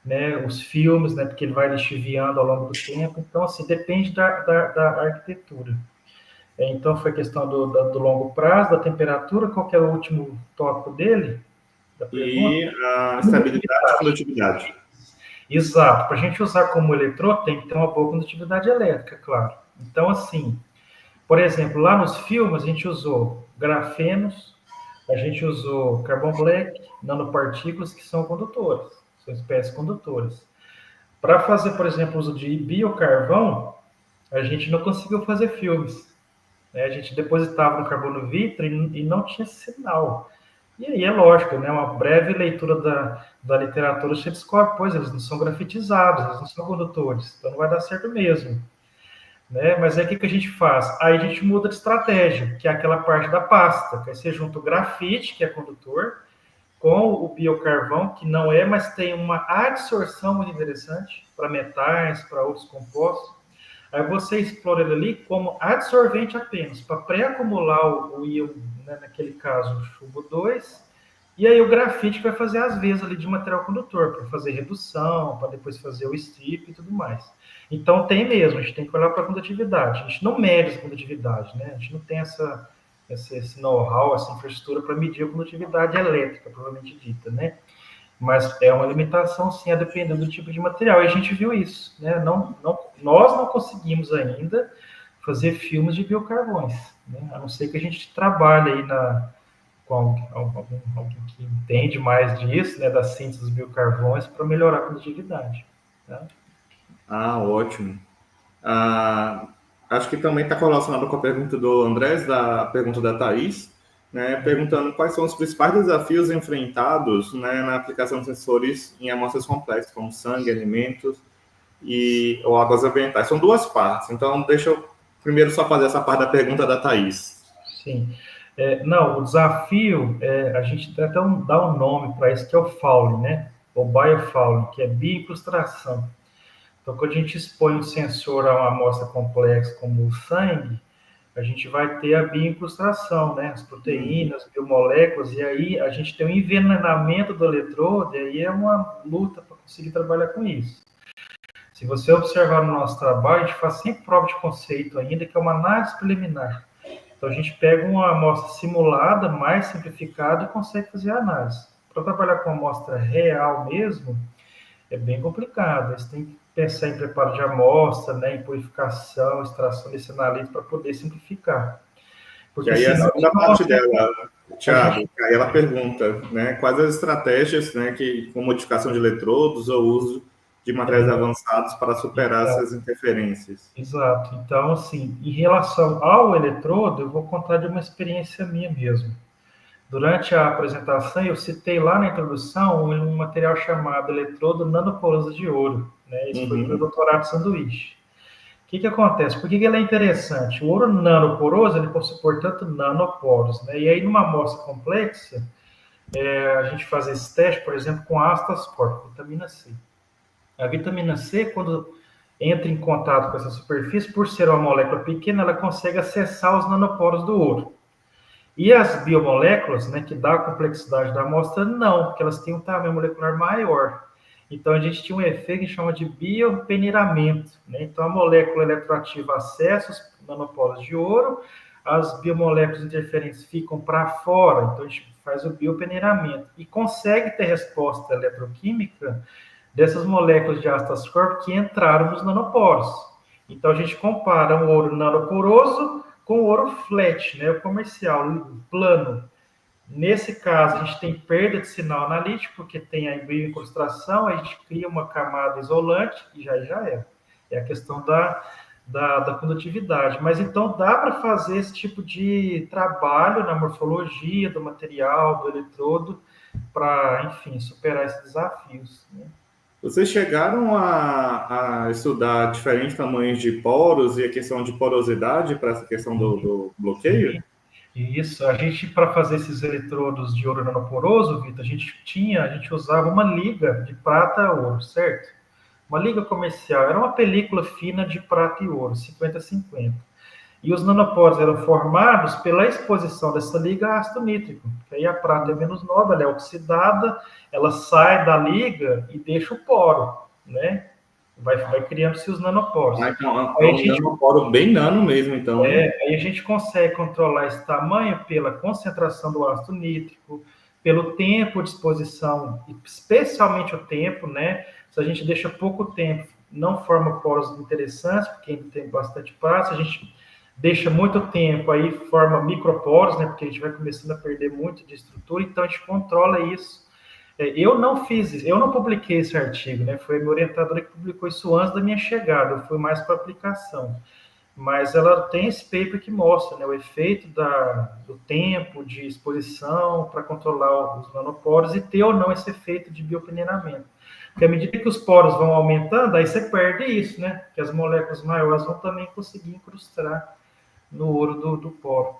né? Os filmes, né? Porque ele vai lixiviando ao longo do tempo. Então, assim, depende da arquitetura. Então, foi questão do longo prazo, da temperatura. Qual que é o último tópico dele? E a estabilidade e condutividade. Exato. Para a gente usar como eletrodo, tem que ter uma boa condutividade elétrica, claro. Então, assim, por exemplo, lá nos filmes, a gente usou grafenos, a gente usou carbon black, nanopartículas, que são condutores, são espécies condutoras. Para fazer, por exemplo, uso de biocarvão, a gente não conseguiu fazer filmes. Né? A gente depositava no carbono vitro e não tinha sinal. E aí é lógico, né? Uma breve leitura da literatura, você descobre, pois, eles não são grafitizados, eles não são condutores, então não vai dar certo mesmo. Né? Mas aí o que a gente faz? Aí a gente muda de estratégia, que é aquela parte da pasta, que aí você junta o grafite, que é condutor, com o biocarvão, que não é, mas tem uma adsorção muito interessante para metais, para outros compostos. Aí você explora ele ali como adsorvente apenas, para pré-acumular o íon, né, naquele caso, o chumbo 2, E aí o grafite vai fazer as vezes ali de material condutor, para fazer redução, para depois fazer o strip e tudo mais. Então tem mesmo, a gente tem que olhar para a condutividade. A gente não mede essa condutividade, né? A gente não tem esse know-how, essa infraestrutura para medir a condutividade elétrica, provavelmente dita, né? Mas é uma limitação, sim, a depender do tipo de material. E a gente viu isso, né? Nós não conseguimos ainda fazer filmes de biocarvões, né? A não ser que a gente trabalhe aí com alguém que entende mais disso, né, da síntese dos biocarvões, para melhorar a condutividade. Tá? Ótimo. Acho que também está relacionado com a pergunta do Andrés, da pergunta da Thaís, né, perguntando quais são os principais desafios enfrentados, né, na aplicação de sensores em amostras complexas, como sangue, alimentos ou águas ambientais. São duas partes, então deixa eu primeiro só fazer essa parte da pergunta da Thaís. Sim. Não, o desafio, a gente até dá um nome para isso, que é o fouling, né? O biofouling, que é bioincrustação. Então, quando a gente expõe um sensor a uma amostra complexa como o sangue, a gente vai ter a bioincrustação, né? As proteínas, biomoléculas, e aí a gente tem o envenenamento do eletrodo, e aí é uma luta para conseguir trabalhar com isso. Se você observar no nosso trabalho, a gente faz sempre prova de conceito ainda, que é uma análise preliminar. Então, a gente pega uma amostra simulada, mais simplificada, e consegue fazer a análise. Para trabalhar com amostra real mesmo, é bem complicado. Você tem que pensar em preparo de amostra, né, em purificação, extração desse analítico para poder simplificar. Porque aí a segunda parte dela, Thiago, aí ela pergunta, né, quais as estratégias, né, com modificação de eletrodos ou uso de materiais avançados para superar essas interferências. Exato. Então, assim, em relação ao eletrodo, eu vou contar de uma experiência minha mesmo. Durante a apresentação, eu citei lá na introdução um material chamado eletrodo nanoporoso de ouro. Né? Esse foi o meu doutorado sanduíche. O que acontece? Por que ele é interessante? O ouro nanoporoso, ele possui, portanto, nanoporos. Né? E aí, numa amostra complexa, a gente faz esse teste, por exemplo, com ácido ascórbico, vitamina C. A vitamina C, quando entra em contato com essa superfície, por ser uma molécula pequena, ela consegue acessar os nanoporos do ouro. E as biomoléculas, né, que dá a complexidade da amostra, não, porque elas têm um tamanho molecular maior. Então, a gente tinha um efeito que chama de biopeneiramento. Né? Então, a molécula eletroativa acessa os nanoporos de ouro, as biomoléculas interferentes ficam para fora, então a gente faz o biopeneiramento e consegue ter resposta eletroquímica dessas moléculas de ácido ascórbico que entraram nos nanoporos. Então, a gente compara um ouro nanoporoso com o ouro flat, né, o comercial, plano. Nesse caso, a gente tem perda de sinal analítico, porque tem a bioincrustação, a gente cria uma camada isolante e já é. É a questão da condutividade. Mas então dá para fazer esse tipo de trabalho na morfologia do material, do eletrodo, para, enfim, superar esses desafios. Né? Vocês chegaram a estudar diferentes tamanhos de poros e a questão de porosidade para essa questão do bloqueio? Isso, a gente, para fazer esses eletrodos de ouro nanoporoso, Vitor, a gente usava uma liga de prata a ouro, certo? Uma liga comercial, era uma película fina de prata e ouro, 50-50. E os nanoporos eram formados pela exposição dessa liga a ácido nítrico, que aí a prata é menos nobre, ela é oxidada, ela sai da liga e deixa o poro, né? Vai criando-se os nanoporos. Então, é um nanoporo bem nano mesmo, então. Aí a gente consegue controlar esse tamanho pela concentração do ácido nítrico, pelo tempo de exposição, especialmente o tempo, né? Se a gente deixa pouco tempo, não forma poros interessantes, porque ainda tem bastante prazo. Se a gente deixa muito tempo, aí forma microporos, né? Porque a gente vai começando a perder muito de estrutura, então a gente controla isso. Eu não fiz isso, eu não publiquei esse artigo, né? Foi a minha orientadora que publicou isso antes da minha chegada, eu fui mais para aplicação. Mas ela tem esse paper que mostra, né, o efeito do tempo de exposição para controlar os nanoporos e ter ou não esse efeito de biopeneiramento. Porque à medida que os poros vão aumentando, aí você perde isso, né? Que as moléculas maiores vão também conseguir incrustar no ouro do poro.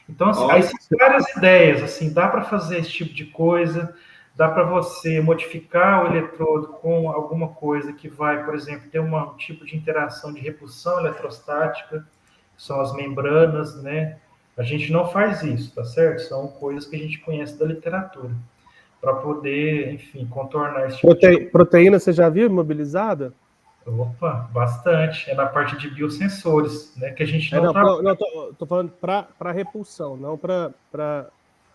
Então, assim, aí são várias ideias, assim, dá para fazer esse tipo de coisa, dá para você modificar o eletrodo com alguma coisa que vai, por exemplo, ter um tipo de interação de repulsão eletrostática, que são as membranas, né? A gente não faz isso, tá certo? São coisas que a gente conhece da literatura. para poder, enfim, contornar esse tipo de... Proteína, você já viu imobilizada? Opa, bastante. É na parte de biosensores, né? Que a gente não Não, trabalha. não, tô falando para repulsão, não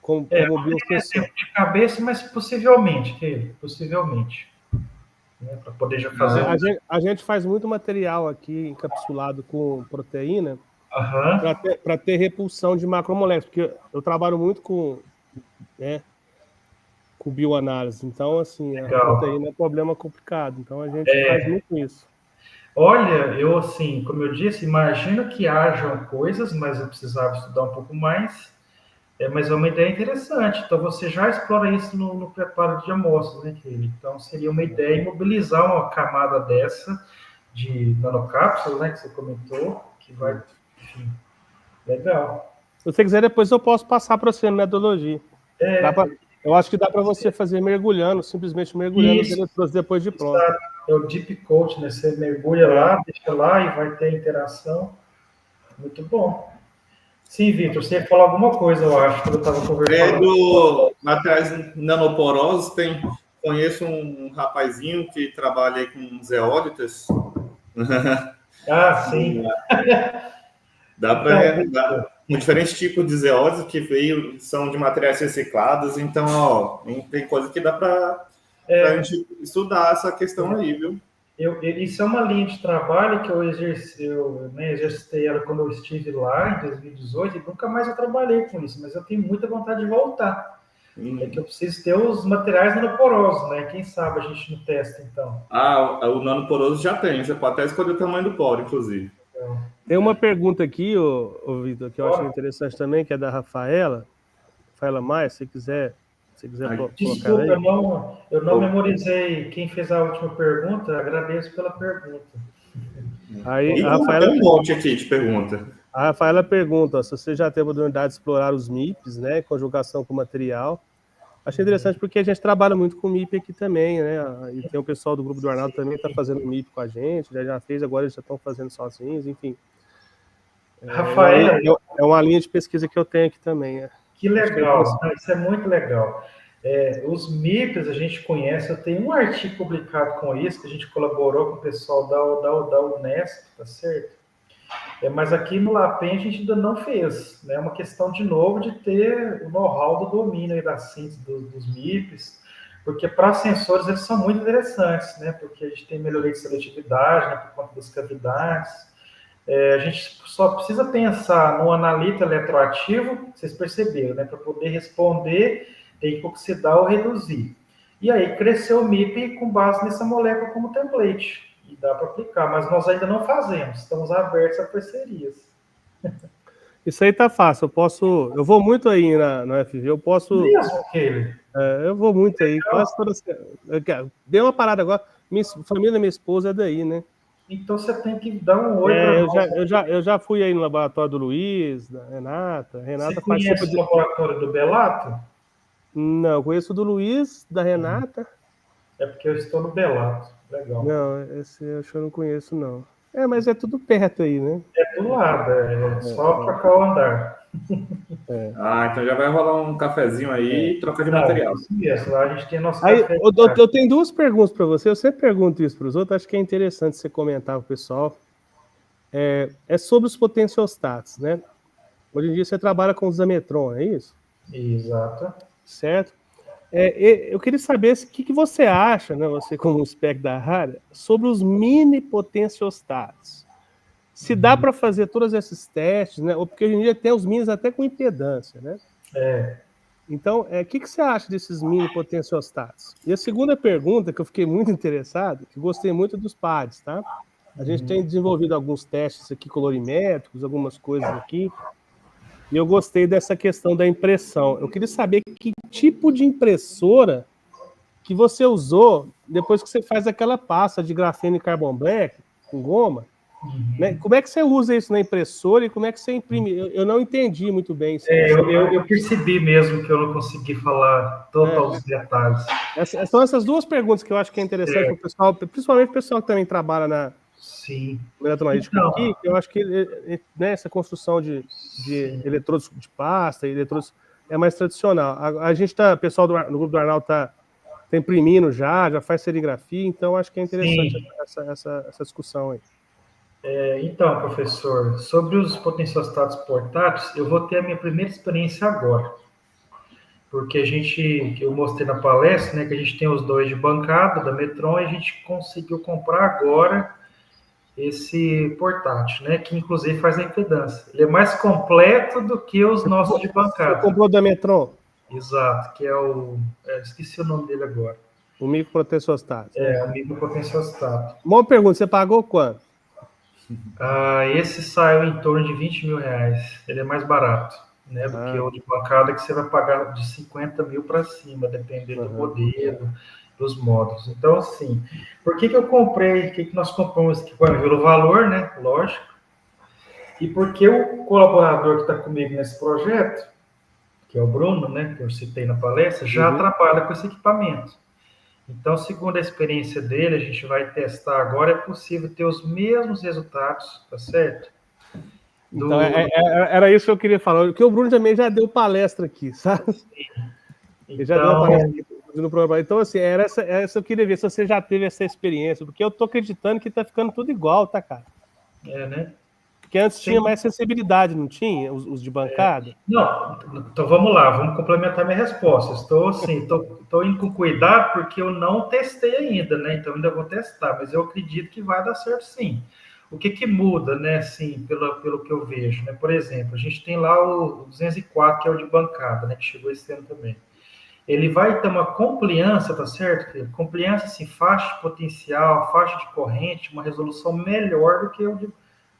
como Não tem biosensor. exemplo de cabeça, mas possivelmente, possivelmente. Né? Para poder já fazer um... A gente faz muito material aqui encapsulado com proteína Aham. para ter repulsão de macromoléculas, porque eu trabalho muito né, com bioanálise. Então, assim, a Legal. proteína é um problema complicado. Então, a gente faz muito isso. Olha, eu assim, como eu disse, imagino que hajam coisas, mas eu precisava estudar um pouco mais. Mas é uma ideia interessante. Então, você já explora isso no preparo de amostras, né, Kelly? Então, seria uma ideia imobilizar uma camada dessa de nanocápsulas, né, que você comentou, que vai, enfim, legal. Se você quiser, depois eu posso passar para você a metodologia. Eu acho que dá para você fazer mergulhando, simplesmente mergulhando os eletrodos depois de pronto. Exato. É o deep coat, né? Você mergulha lá, deixa lá e vai ter interação. Muito bom. Sim, Vitor, você ia falar alguma coisa, eu acho, quando eu estava conversando. Do materiais nanoporosos, conheço um rapazinho que trabalha com zeólitas. Ah, sim. Dá para com diferentes tipos de zeólitas que são de materiais reciclados, então, ó, tem coisa que dá para a gente estudar essa questão aí, viu? Isso é uma linha de trabalho que eu exercitei ela quando eu estive lá em 2018 e nunca mais eu trabalhei com isso, mas eu tenho muita vontade de voltar. É que eu preciso ter os materiais nanoporosos, né? Quem sabe a gente não testa, então. O nanoporoso já tem, você pode até escolher o tamanho do poro, inclusive. Tem uma pergunta aqui, Vitor, que eu achei interessante também, que é da Rafaela Maia, se quiser Desculpa, eu não memorizei quem fez a última pergunta, agradeço pela pergunta. Aí, tem um monte aqui de pergunta. A Rafaela pergunta se você já teve a oportunidade de explorar os MIPs, né, conjugação com material. Achei interessante porque a gente trabalha muito com MIP aqui também, né? E tem o pessoal do grupo do Arnaldo também que está fazendo MIP com a gente, já fez, agora eles já estão fazendo sozinhos, enfim. Rafael, é uma linha de pesquisa que eu tenho aqui também. Que legal, isso é muito legal. Os MIPs a gente conhece, eu tenho um artigo publicado com isso, que a gente colaborou com o pessoal da Unesp, tá certo? Mas aqui no LAPEN a gente ainda não fez, né? É uma questão, de novo, de ter o know-how do domínio e da síntese dos MIPs, porque para sensores eles são muito interessantes, né? Porque a gente tem melhoria de seletividade, né? Por conta das cavidades. A gente só precisa pensar no analito eletroativo, vocês perceberam, né? Para poder responder, tem que oxidar ou reduzir. E aí cresceu o MIP com base nessa molécula como template. E dá para aplicar, mas nós ainda não fazemos, estamos abertos a parcerias. Isso aí tá fácil, eu vou muito aí na UFV, eu posso... Mesmo, Kelly? Eu vou muito aí, quase toda... Dei uma parada agora, família da minha esposa é daí, né? Então você tem que dar um oi para nós. Eu já fui aí no laboratório do Luiz, da Renata. Você conhece o laboratório do Belato? Não, eu conheço o do Luiz, da Renata. É porque eu estou no Belato. Legal. Não, esse eu acho que eu não conheço, não. Mas é tudo perto aí, né? É do lado, só trocar o andar. Então já vai rolar um cafezinho aí e troca de material. Isso mesmo, a gente tem nosso aí, café. Eu tenho duas perguntas para você. Eu sempre pergunto isso para os outros, acho que é interessante você comentar para o pessoal. É sobre os potenciostatos, né? Hoje em dia você trabalha com o Zametron, é isso? Exato. Certo? Eu queria saber o que você acha, né, você como espectro da área, sobre os mini potenciostatos. Se dá para fazer todos esses testes, né? Porque hoje em dia tem os minis até com impedância, né? Então, o que você acha desses mini potenciostatos? E a segunda pergunta, que eu fiquei muito interessado, que gostei muito dos pads, tá? A gente tem desenvolvido alguns testes aqui colorimétricos, algumas coisas aqui, e eu gostei dessa questão da impressão. Eu queria saber que tipo de impressora que você usou depois que você faz aquela pasta de grafeno e carbon black com goma. Né? Como é que você usa isso na impressora e como é que você imprime? Eu não entendi muito bem. Eu percebi mesmo que eu não consegui falar todos os detalhes. São essas duas perguntas que eu acho que é interessante para o pessoal, principalmente o pessoal que também trabalha na eletroanalítica aqui, que eu acho que essa construção de eletrodos de pasta, eletrodos, é mais tradicional. A gente tá, o pessoal no grupo do Arnaldo tá imprimindo já faz serigrafia, então acho que é interessante essa discussão aí. Então, professor, sobre os potenciostatos portáteis, eu vou ter a minha primeira experiência agora. Porque eu mostrei na palestra, né, que a gente tem os 2 de bancada da Metron e a gente conseguiu comprar agora esse portátil, né, que inclusive faz a impedância. Ele é mais completo do que os nossos de bancada. Você comprou da Metron? Exato, que é esqueci o nome dele agora. O micropotenciostato. O micropotenciostato. Uma pergunta, você pagou quanto? Esse saiu em torno de R$20 mil. Ele é mais barato, né, do que o de bancada, que você vai pagar de 50 mil para cima, dependendo do modelo, dos modos. Então, assim, por que eu comprei? O que nós compramos aqui? Pelo valor, né? Lógico. E porque o colaborador que está comigo nesse projeto, que é o Bruno, né, que eu citei na palestra, já trabalha com esse equipamento. Então, segundo a experiência dele, a gente vai testar agora, é possível ter os mesmos resultados, tá certo? Então, era isso que eu queria falar, porque o Bruno também já deu palestra aqui, sabe? Ele já deu uma palestra aqui no programa. Então, assim, era essa eu queria ver se você já teve essa experiência, porque eu tô acreditando que tá ficando tudo igual, tá, cara? Né? Porque antes tinha mais sensibilidade, não tinha? Os de bancada? Não, então vamos lá, vamos complementar minha resposta. Estou indo com cuidado porque eu não testei ainda, né? Então ainda vou testar, mas eu acredito que vai dar certo sim. O que muda, né, assim, pelo que eu vejo, né? Por exemplo, a gente tem lá o 204, que é o de bancada, né, que chegou esse ano também. Ele vai ter uma compliância, tá certo? Compliância, assim, faixa de potencial, faixa de corrente, uma resolução melhor do que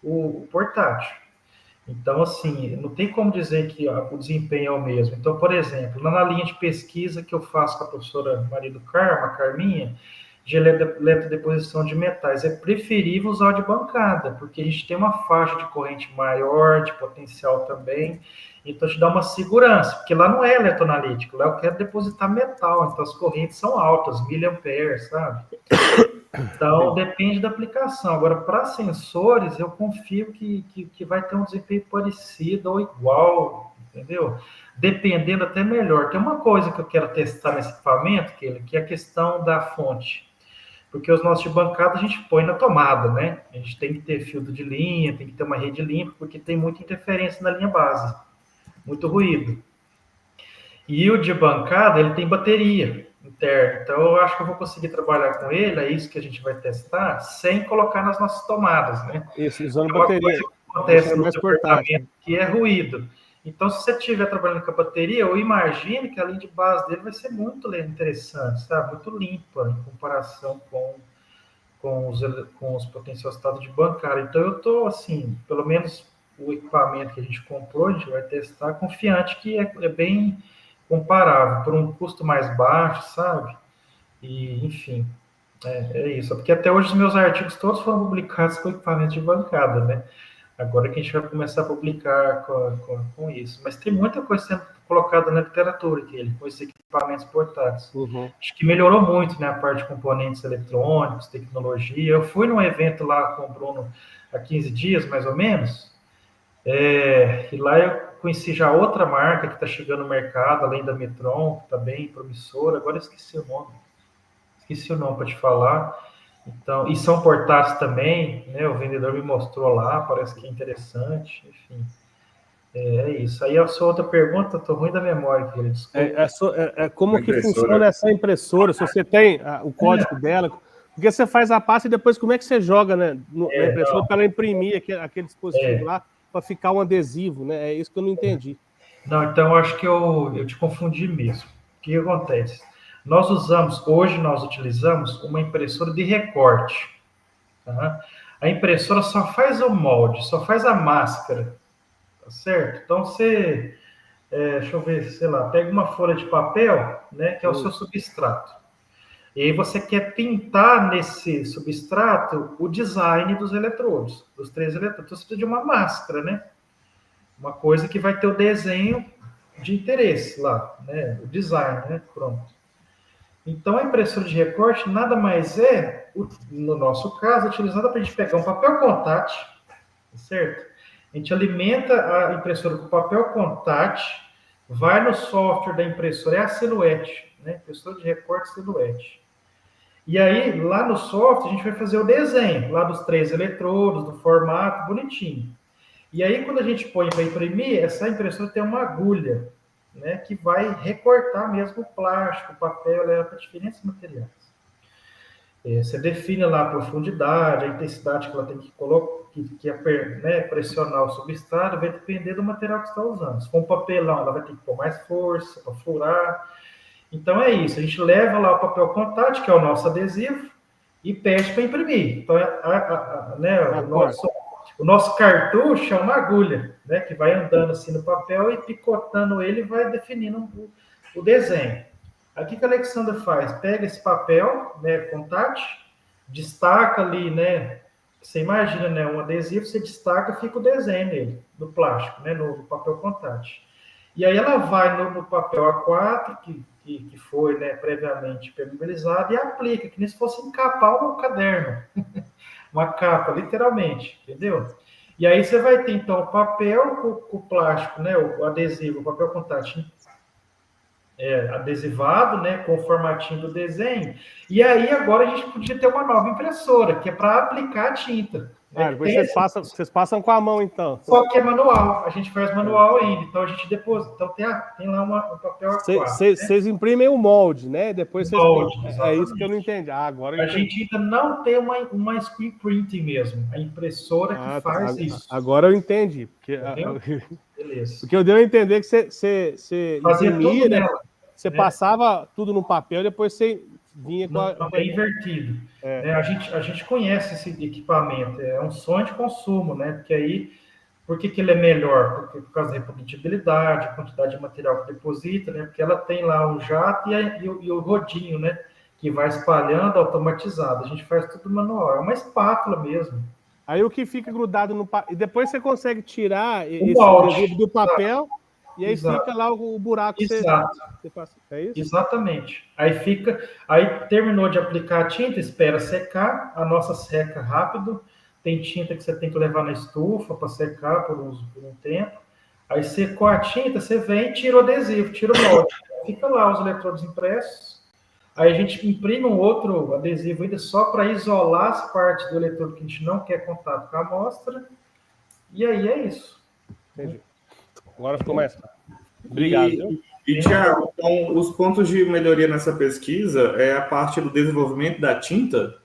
o portátil. Então, assim, não tem como dizer que o desempenho é o mesmo. Então, por exemplo, na linha de pesquisa que eu faço com a professora Maria do Carmo, a Carminha, de eletrodeposição de metais, é preferível usar o de bancada, porque a gente tem uma faixa de corrente maior, de potencial também, então te dá uma segurança, porque lá não é eletroanalítico, lá eu quero depositar metal, então as correntes são altas, miliamperes, sabe? Então, depende da aplicação. Agora, para sensores, eu confio que vai ter um desempenho parecido ou igual, entendeu? Dependendo até melhor. Tem uma coisa que eu quero testar nesse equipamento, que é a questão da fonte. Porque os nossos de bancada a gente põe na tomada, né? A gente tem que ter filtro de linha, tem que ter uma rede limpa, porque tem muita interferência na linha base, muito ruído. E o de bancada, ele tem bateria interna. Então, eu acho que eu vou conseguir trabalhar com ele, é isso que a gente vai testar, sem colocar nas nossas tomadas, né? Isso, usando bateria. Coisa que acontece no departamento que é ruído. Então, se você estiver trabalhando com a bateria, eu imagino que a linha de base dele vai ser muito interessante, sabe? Muito limpa em comparação com os potenciostatos de bancada. Então, eu estou, assim, pelo menos o equipamento que a gente comprou, a gente vai testar, confiante que é bem comparável, por um custo mais baixo, sabe? E, enfim, é isso. Porque até hoje os meus artigos todos foram publicados com equipamento de bancada, né? Agora que a gente vai começar a publicar com isso. Mas tem muita coisa sendo colocada na literatura com esses equipamentos portáteis. Acho que melhorou muito, né? A parte de componentes eletrônicos, tecnologia. Eu fui num evento lá com o Bruno há 15 dias, mais ou menos, e lá eu conheci já outra marca que está chegando no mercado, além da Metron, que está bem promissora. Agora eu esqueci o nome para te falar. Então, e são portáteis também, né? O vendedor me mostrou lá, parece que é interessante, enfim. É isso. Aí a sua outra pergunta, estou ruim da memória, querido. Como que funciona essa impressora? Se você tem o código dela, porque você faz a pasta e depois como é que você joga, né, na impressora para ela imprimir aquele dispositivo lá para ficar um adesivo, né? É isso que eu não entendi. Não, então eu acho que eu te confundi mesmo. O que acontece? Hoje nós utilizamos uma impressora de recorte. Tá? A impressora só faz o molde, só faz a máscara, tá certo? Então você, deixa eu ver, sei lá, pega uma folha de papel, né, que é o seu substrato. E aí você quer pintar nesse substrato o design dos eletrodos, dos 3 eletrodos. Então você precisa de uma máscara, né? Uma coisa que vai ter o desenho de interesse lá, né? O design, né? Pronto. Então, a impressora de recorte nada mais no nosso caso, utilizada para a gente pegar um papel contact, certo? A gente alimenta a impressora com papel contact, vai no software da impressora, é a Silhouette, né? Impressora de recorte Silhouette. E aí, lá no software, a gente vai fazer o desenho, lá dos 3 eletrodos, do formato, bonitinho. E aí, quando a gente põe para imprimir, essa impressora tem uma agulha, né, que vai recortar mesmo o plástico, o papel, ela é para diferentes materiais. Você define lá a profundidade, a intensidade que ela tem que colocar, né, pressionar o substrato, vai depender do material que você está usando. Se for um papelão, ela vai ter que pôr mais força para furar. Então é isso, a gente leva lá o papel contact, que é o nosso adesivo, e pede para imprimir. Então, né, o nosso cartucho é uma agulha, né, que vai andando assim no papel e picotando ele vai definindo o desenho. Aqui que a Alexandra faz? Pega esse papel, né, contact, destaca ali, né, você imagina, né, um adesivo, você destaca, fica o desenho nele, no plástico, né, no papel contact. E aí ela vai no papel A4, que foi, né, previamente permeabilizado, e aplica, que nem se fosse encapar um caderno. Uma capa, literalmente, entendeu? E aí você vai ter, então, o papel com o plástico, né, o adesivo, o papel contact adesivado, né, com o formatinho do desenho. E aí agora a gente podia ter uma nova impressora, que é para aplicar a tinta. Depois vocês passam com a mão, então. Só que é manual, a gente faz manual ainda, então a gente deposita. Então tem lá um papel A4. Vocês imprimem o molde, né? Depois vocês. É isso que eu não entendi. Agora eu entendi. A gente ainda não tem uma screen printing mesmo, a impressora que faz isso. Agora eu entendi. Beleza. Porque eu dei a entender que você fazia imprimia, tudo né? nela. Você passava tudo no papel, depois você vinha com a... É invertido. Né? A gente conhece esse equipamento, é um sonho de consumo, né? Porque aí, por que ele é melhor? Por causa da reprodutibilidade, a quantidade de material que deposita, né? Porque ela tem lá o jato e o rodinho, né? Que vai espalhando automatizado. A gente faz tudo manual, é uma espátula mesmo. Aí o que fica grudado no papel... E depois você consegue tirar esse adesivo do papel... E aí fica lá o buraco. Exato. Você passa. É isso? Exatamente. Aí terminou de aplicar a tinta, espera secar, a nossa seca rápido. Tem tinta que você tem que levar na estufa para secar por um tempo. Aí secou a tinta, você vem e tira o adesivo, tira o molde. Fica lá os eletrodos impressos. Aí a gente imprime um outro adesivo ainda só para isolar as partes do eletrodo que a gente não quer contato com a amostra. E aí é isso. Entendi. Agora ficou mais. Obrigado. E Thiago, então, os pontos de melhoria nessa pesquisa é a parte do desenvolvimento da tinta?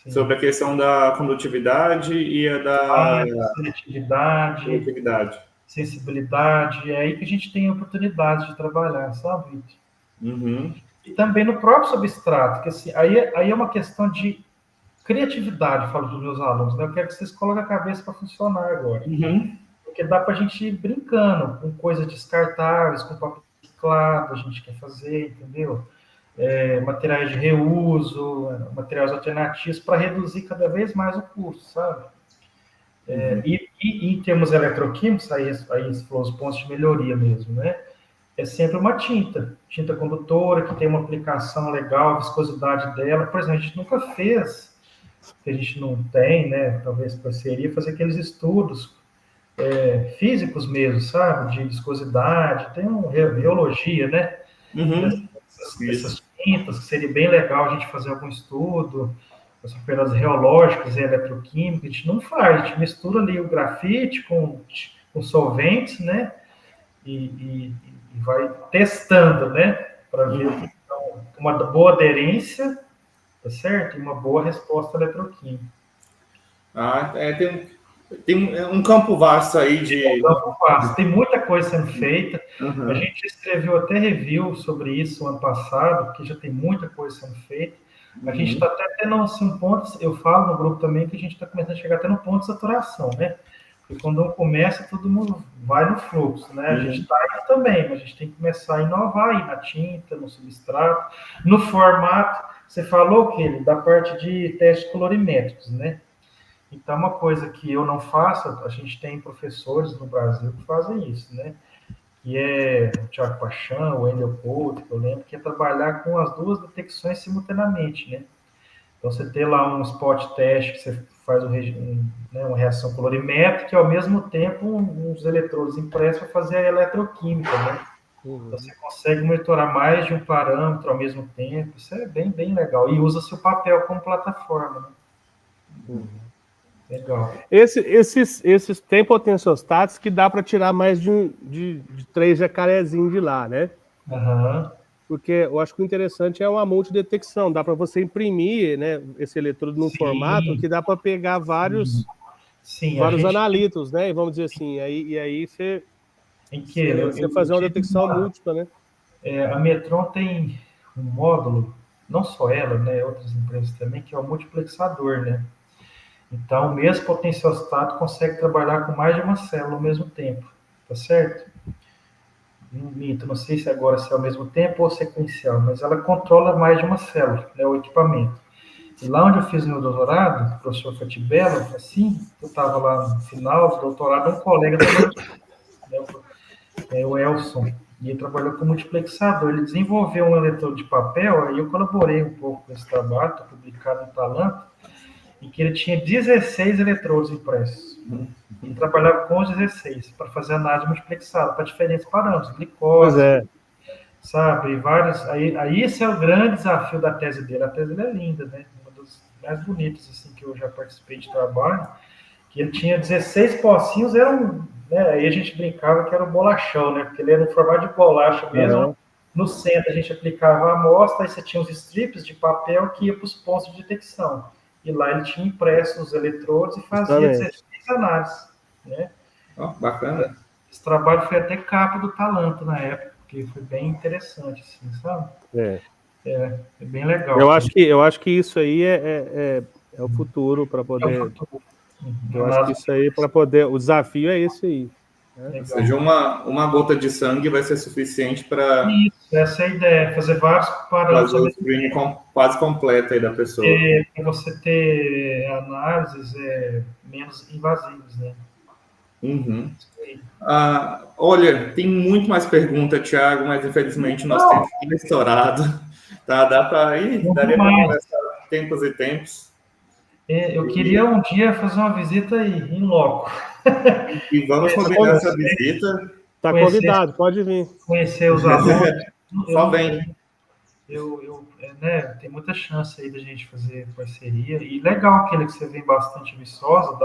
Sobre a questão da condutividade e a da seletividade, sensibilidade. É aí que a gente tem a oportunidade de trabalhar, sabe, Vitor? Uhum. E também no próprio substrato, que assim, aí é uma questão de criatividade, falo para os meus alunos, né? Eu quero que vocês coloquem a cabeça para funcionar agora. Uhum. Porque dá para a gente ir brincando com coisas descartáveis, com papel reciclado, a gente quer fazer, entendeu? Materiais de reuso, materiais alternativos, para reduzir cada vez mais o custo, sabe? E em termos eletroquímicos, aí foram os pontos de melhoria mesmo, né? É sempre uma tinta condutora, que tem uma aplicação legal, a viscosidade dela. Por exemplo, a gente nunca fez, que a gente não tem, né? Talvez parceria, fazer aqueles estudos físicos mesmo, sabe? De viscosidade, tem uma reologia, né? Uhum. Essas tintas, que seria bem legal a gente fazer algum estudo, as propriedades reológicas e eletroquímicas, a gente não faz, a gente mistura ali o grafite com solventes, né? E vai testando, né? Para ver uma boa aderência, tá certo? E uma boa resposta eletroquímica. Tem um campo vasto aí de... Tem muita coisa sendo feita. Uhum. A gente escreveu até review sobre isso ano passado, porque já tem muita coisa sendo feita. A gente está até tendo assim, um ponto, eu falo no grupo também, que a gente está começando a chegar até no ponto de saturação, né? Porque quando um começa, todo mundo vai no fluxo, né? A gente está aí também, mas a gente tem que começar a inovar aí na tinta, no substrato, no formato. Você falou, Kelly, da parte de testes colorimétricos, né? Então, uma coisa que eu não faço, a gente tem professores no Brasil que fazem isso, né? Que é o Thiago Paixão, o Wendel Couto, que eu lembro, que é trabalhar com as duas detecções simultaneamente, né? Então, você ter lá um spot teste que você faz uma reação colorimétrica e, ao mesmo tempo, uns eletrodos impressos para fazer a eletroquímica, né? Você consegue monitorar mais de um parâmetro ao mesmo tempo. Isso é bem, bem legal. E usa seu papel como plataforma, né? Legal. Esses tem potenciostatos que dá para tirar mais de 3 jacarezinhos de lá, né? Porque eu acho que o interessante é uma multidetecção. Dá para você imprimir, né, esse eletrodo num formato que dá para pegar vários analitos, né? E vamos dizer assim, e aí você fazer uma detecção múltipla, né? A Metron tem um módulo, não só ela, né, outras empresas também, que é o multiplexador, né? Então, o mesmo potenciostato consegue trabalhar com mais de uma célula ao mesmo tempo, tá certo? Não sei se agora se é ao mesmo tempo ou sequencial, mas ela controla mais de uma célula, né, o equipamento. E lá onde eu fiz meu doutorado, o professor Fatibello, assim, eu estava lá no final do doutorado, um colega o Elson, e ele trabalhou com multiplexador. Ele desenvolveu um eletrodo de papel, aí eu colaborei um pouco com esse trabalho, está publicado no Talanto, em que ele tinha 16 eletrodos impressos. Ele trabalhava com os 16 para fazer análise multiplexada para diferentes parâmetros, glicose, sabe, vários. Aí esse é o grande desafio da tese dele. A tese dele é linda, né? Uma das mais bonitas assim que eu já participei de trabalho. Que ele tinha 16 pocinhos, né? Aí a gente brincava que era um bolachão, né? Porque ele era no formato de bolacha mesmo. No centro a gente aplicava a amostra, aí você tinha os strips de papel que ia para os pontos de detecção. E lá ele tinha impresso os eletrodos e fazia 16 análises, né? Bacana. Esse trabalho foi até capa do Talanto na época, porque foi bem interessante, assim, sabe? É bem legal. Eu acho que isso aí é o futuro para poder... Eu acho que isso aí para poder... O desafio é esse aí. Né? Ou seja, uma gota de sangue vai ser suficiente para... Isso, essa é a ideia, fazer vários parâmetros. Fazer o screening quase completo aí da pessoa. Para você ter análises menos invasivas, né? Olha, tem muito mais pergunta, Thiago, mas infelizmente nosso tempo está estourado. Tá? Daria para conversar tempos e tempos. Eu queria um dia fazer uma visita aí, em loco. E vamos combinar essa visita. Está convidado, pode vir. Conhecer os alunos. Só vem. Tem muita chance aí da gente fazer parceria. E legal aquele que você vem bastante Viçosa,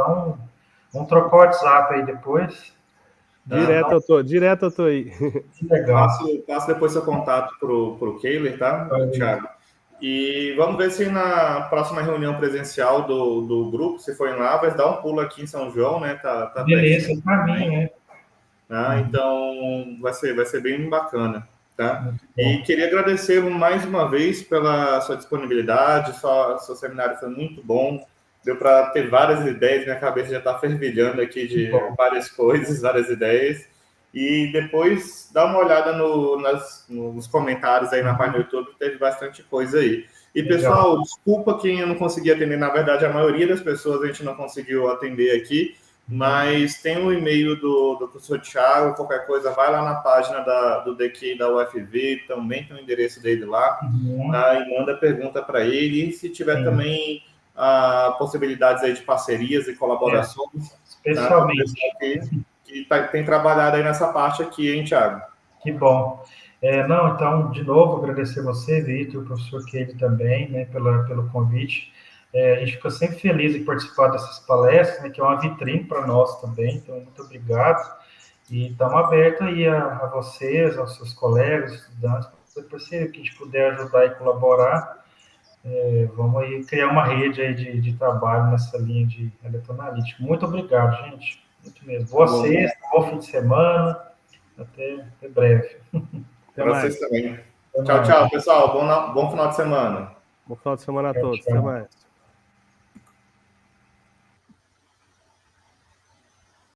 vamos trocar o WhatsApp aí depois. Direto eu tô aí. Que legal. Passo depois seu contato pro Keiler, tá, Thiago? E vamos ver se na próxima reunião presencial do grupo, se for lá, vai dar um pulo aqui em São João, né? Tá beleza, para mim, né? Então vai ser bem bacana, tá? E queria agradecer mais uma vez pela sua disponibilidade. Seu seminário foi muito bom. Deu para ter várias ideias, minha cabeça já está fervilhando aqui de várias coisas, várias ideias. E depois dá uma olhada nos comentários aí na página do YouTube, teve bastante coisa aí. E, pessoal, desculpa quem eu não consegui atender. Na verdade, a maioria das pessoas a gente não conseguiu atender aqui, mas tem um e-mail do professor Thiago, qualquer coisa, vai lá na página do DQ da UFV, também tem o endereço dele lá, e manda pergunta para ele. E se tiver também possibilidades aí de parcerias e colaborações, especialmente que tem trabalhado aí nessa parte aqui, hein, Thiago? Que bom. Então, de novo, agradecer você, Vitor, o professor Keide também, né, pelo convite. A gente fica sempre feliz em participar dessas palestras, né, que é uma vitrine para nós também, então, muito obrigado. E estamos abertos aí a vocês, aos seus colegas, estudantes, se a gente puder ajudar e colaborar, vamos aí criar uma rede aí de trabalho nessa linha de eletroanalítica. Muito obrigado, gente. Muito mesmo. Boa sexta, bom fim de semana. Até breve. Para vocês também. Tchau, pessoal. Bom final de semana. Bom final de semana a todos. Até mais.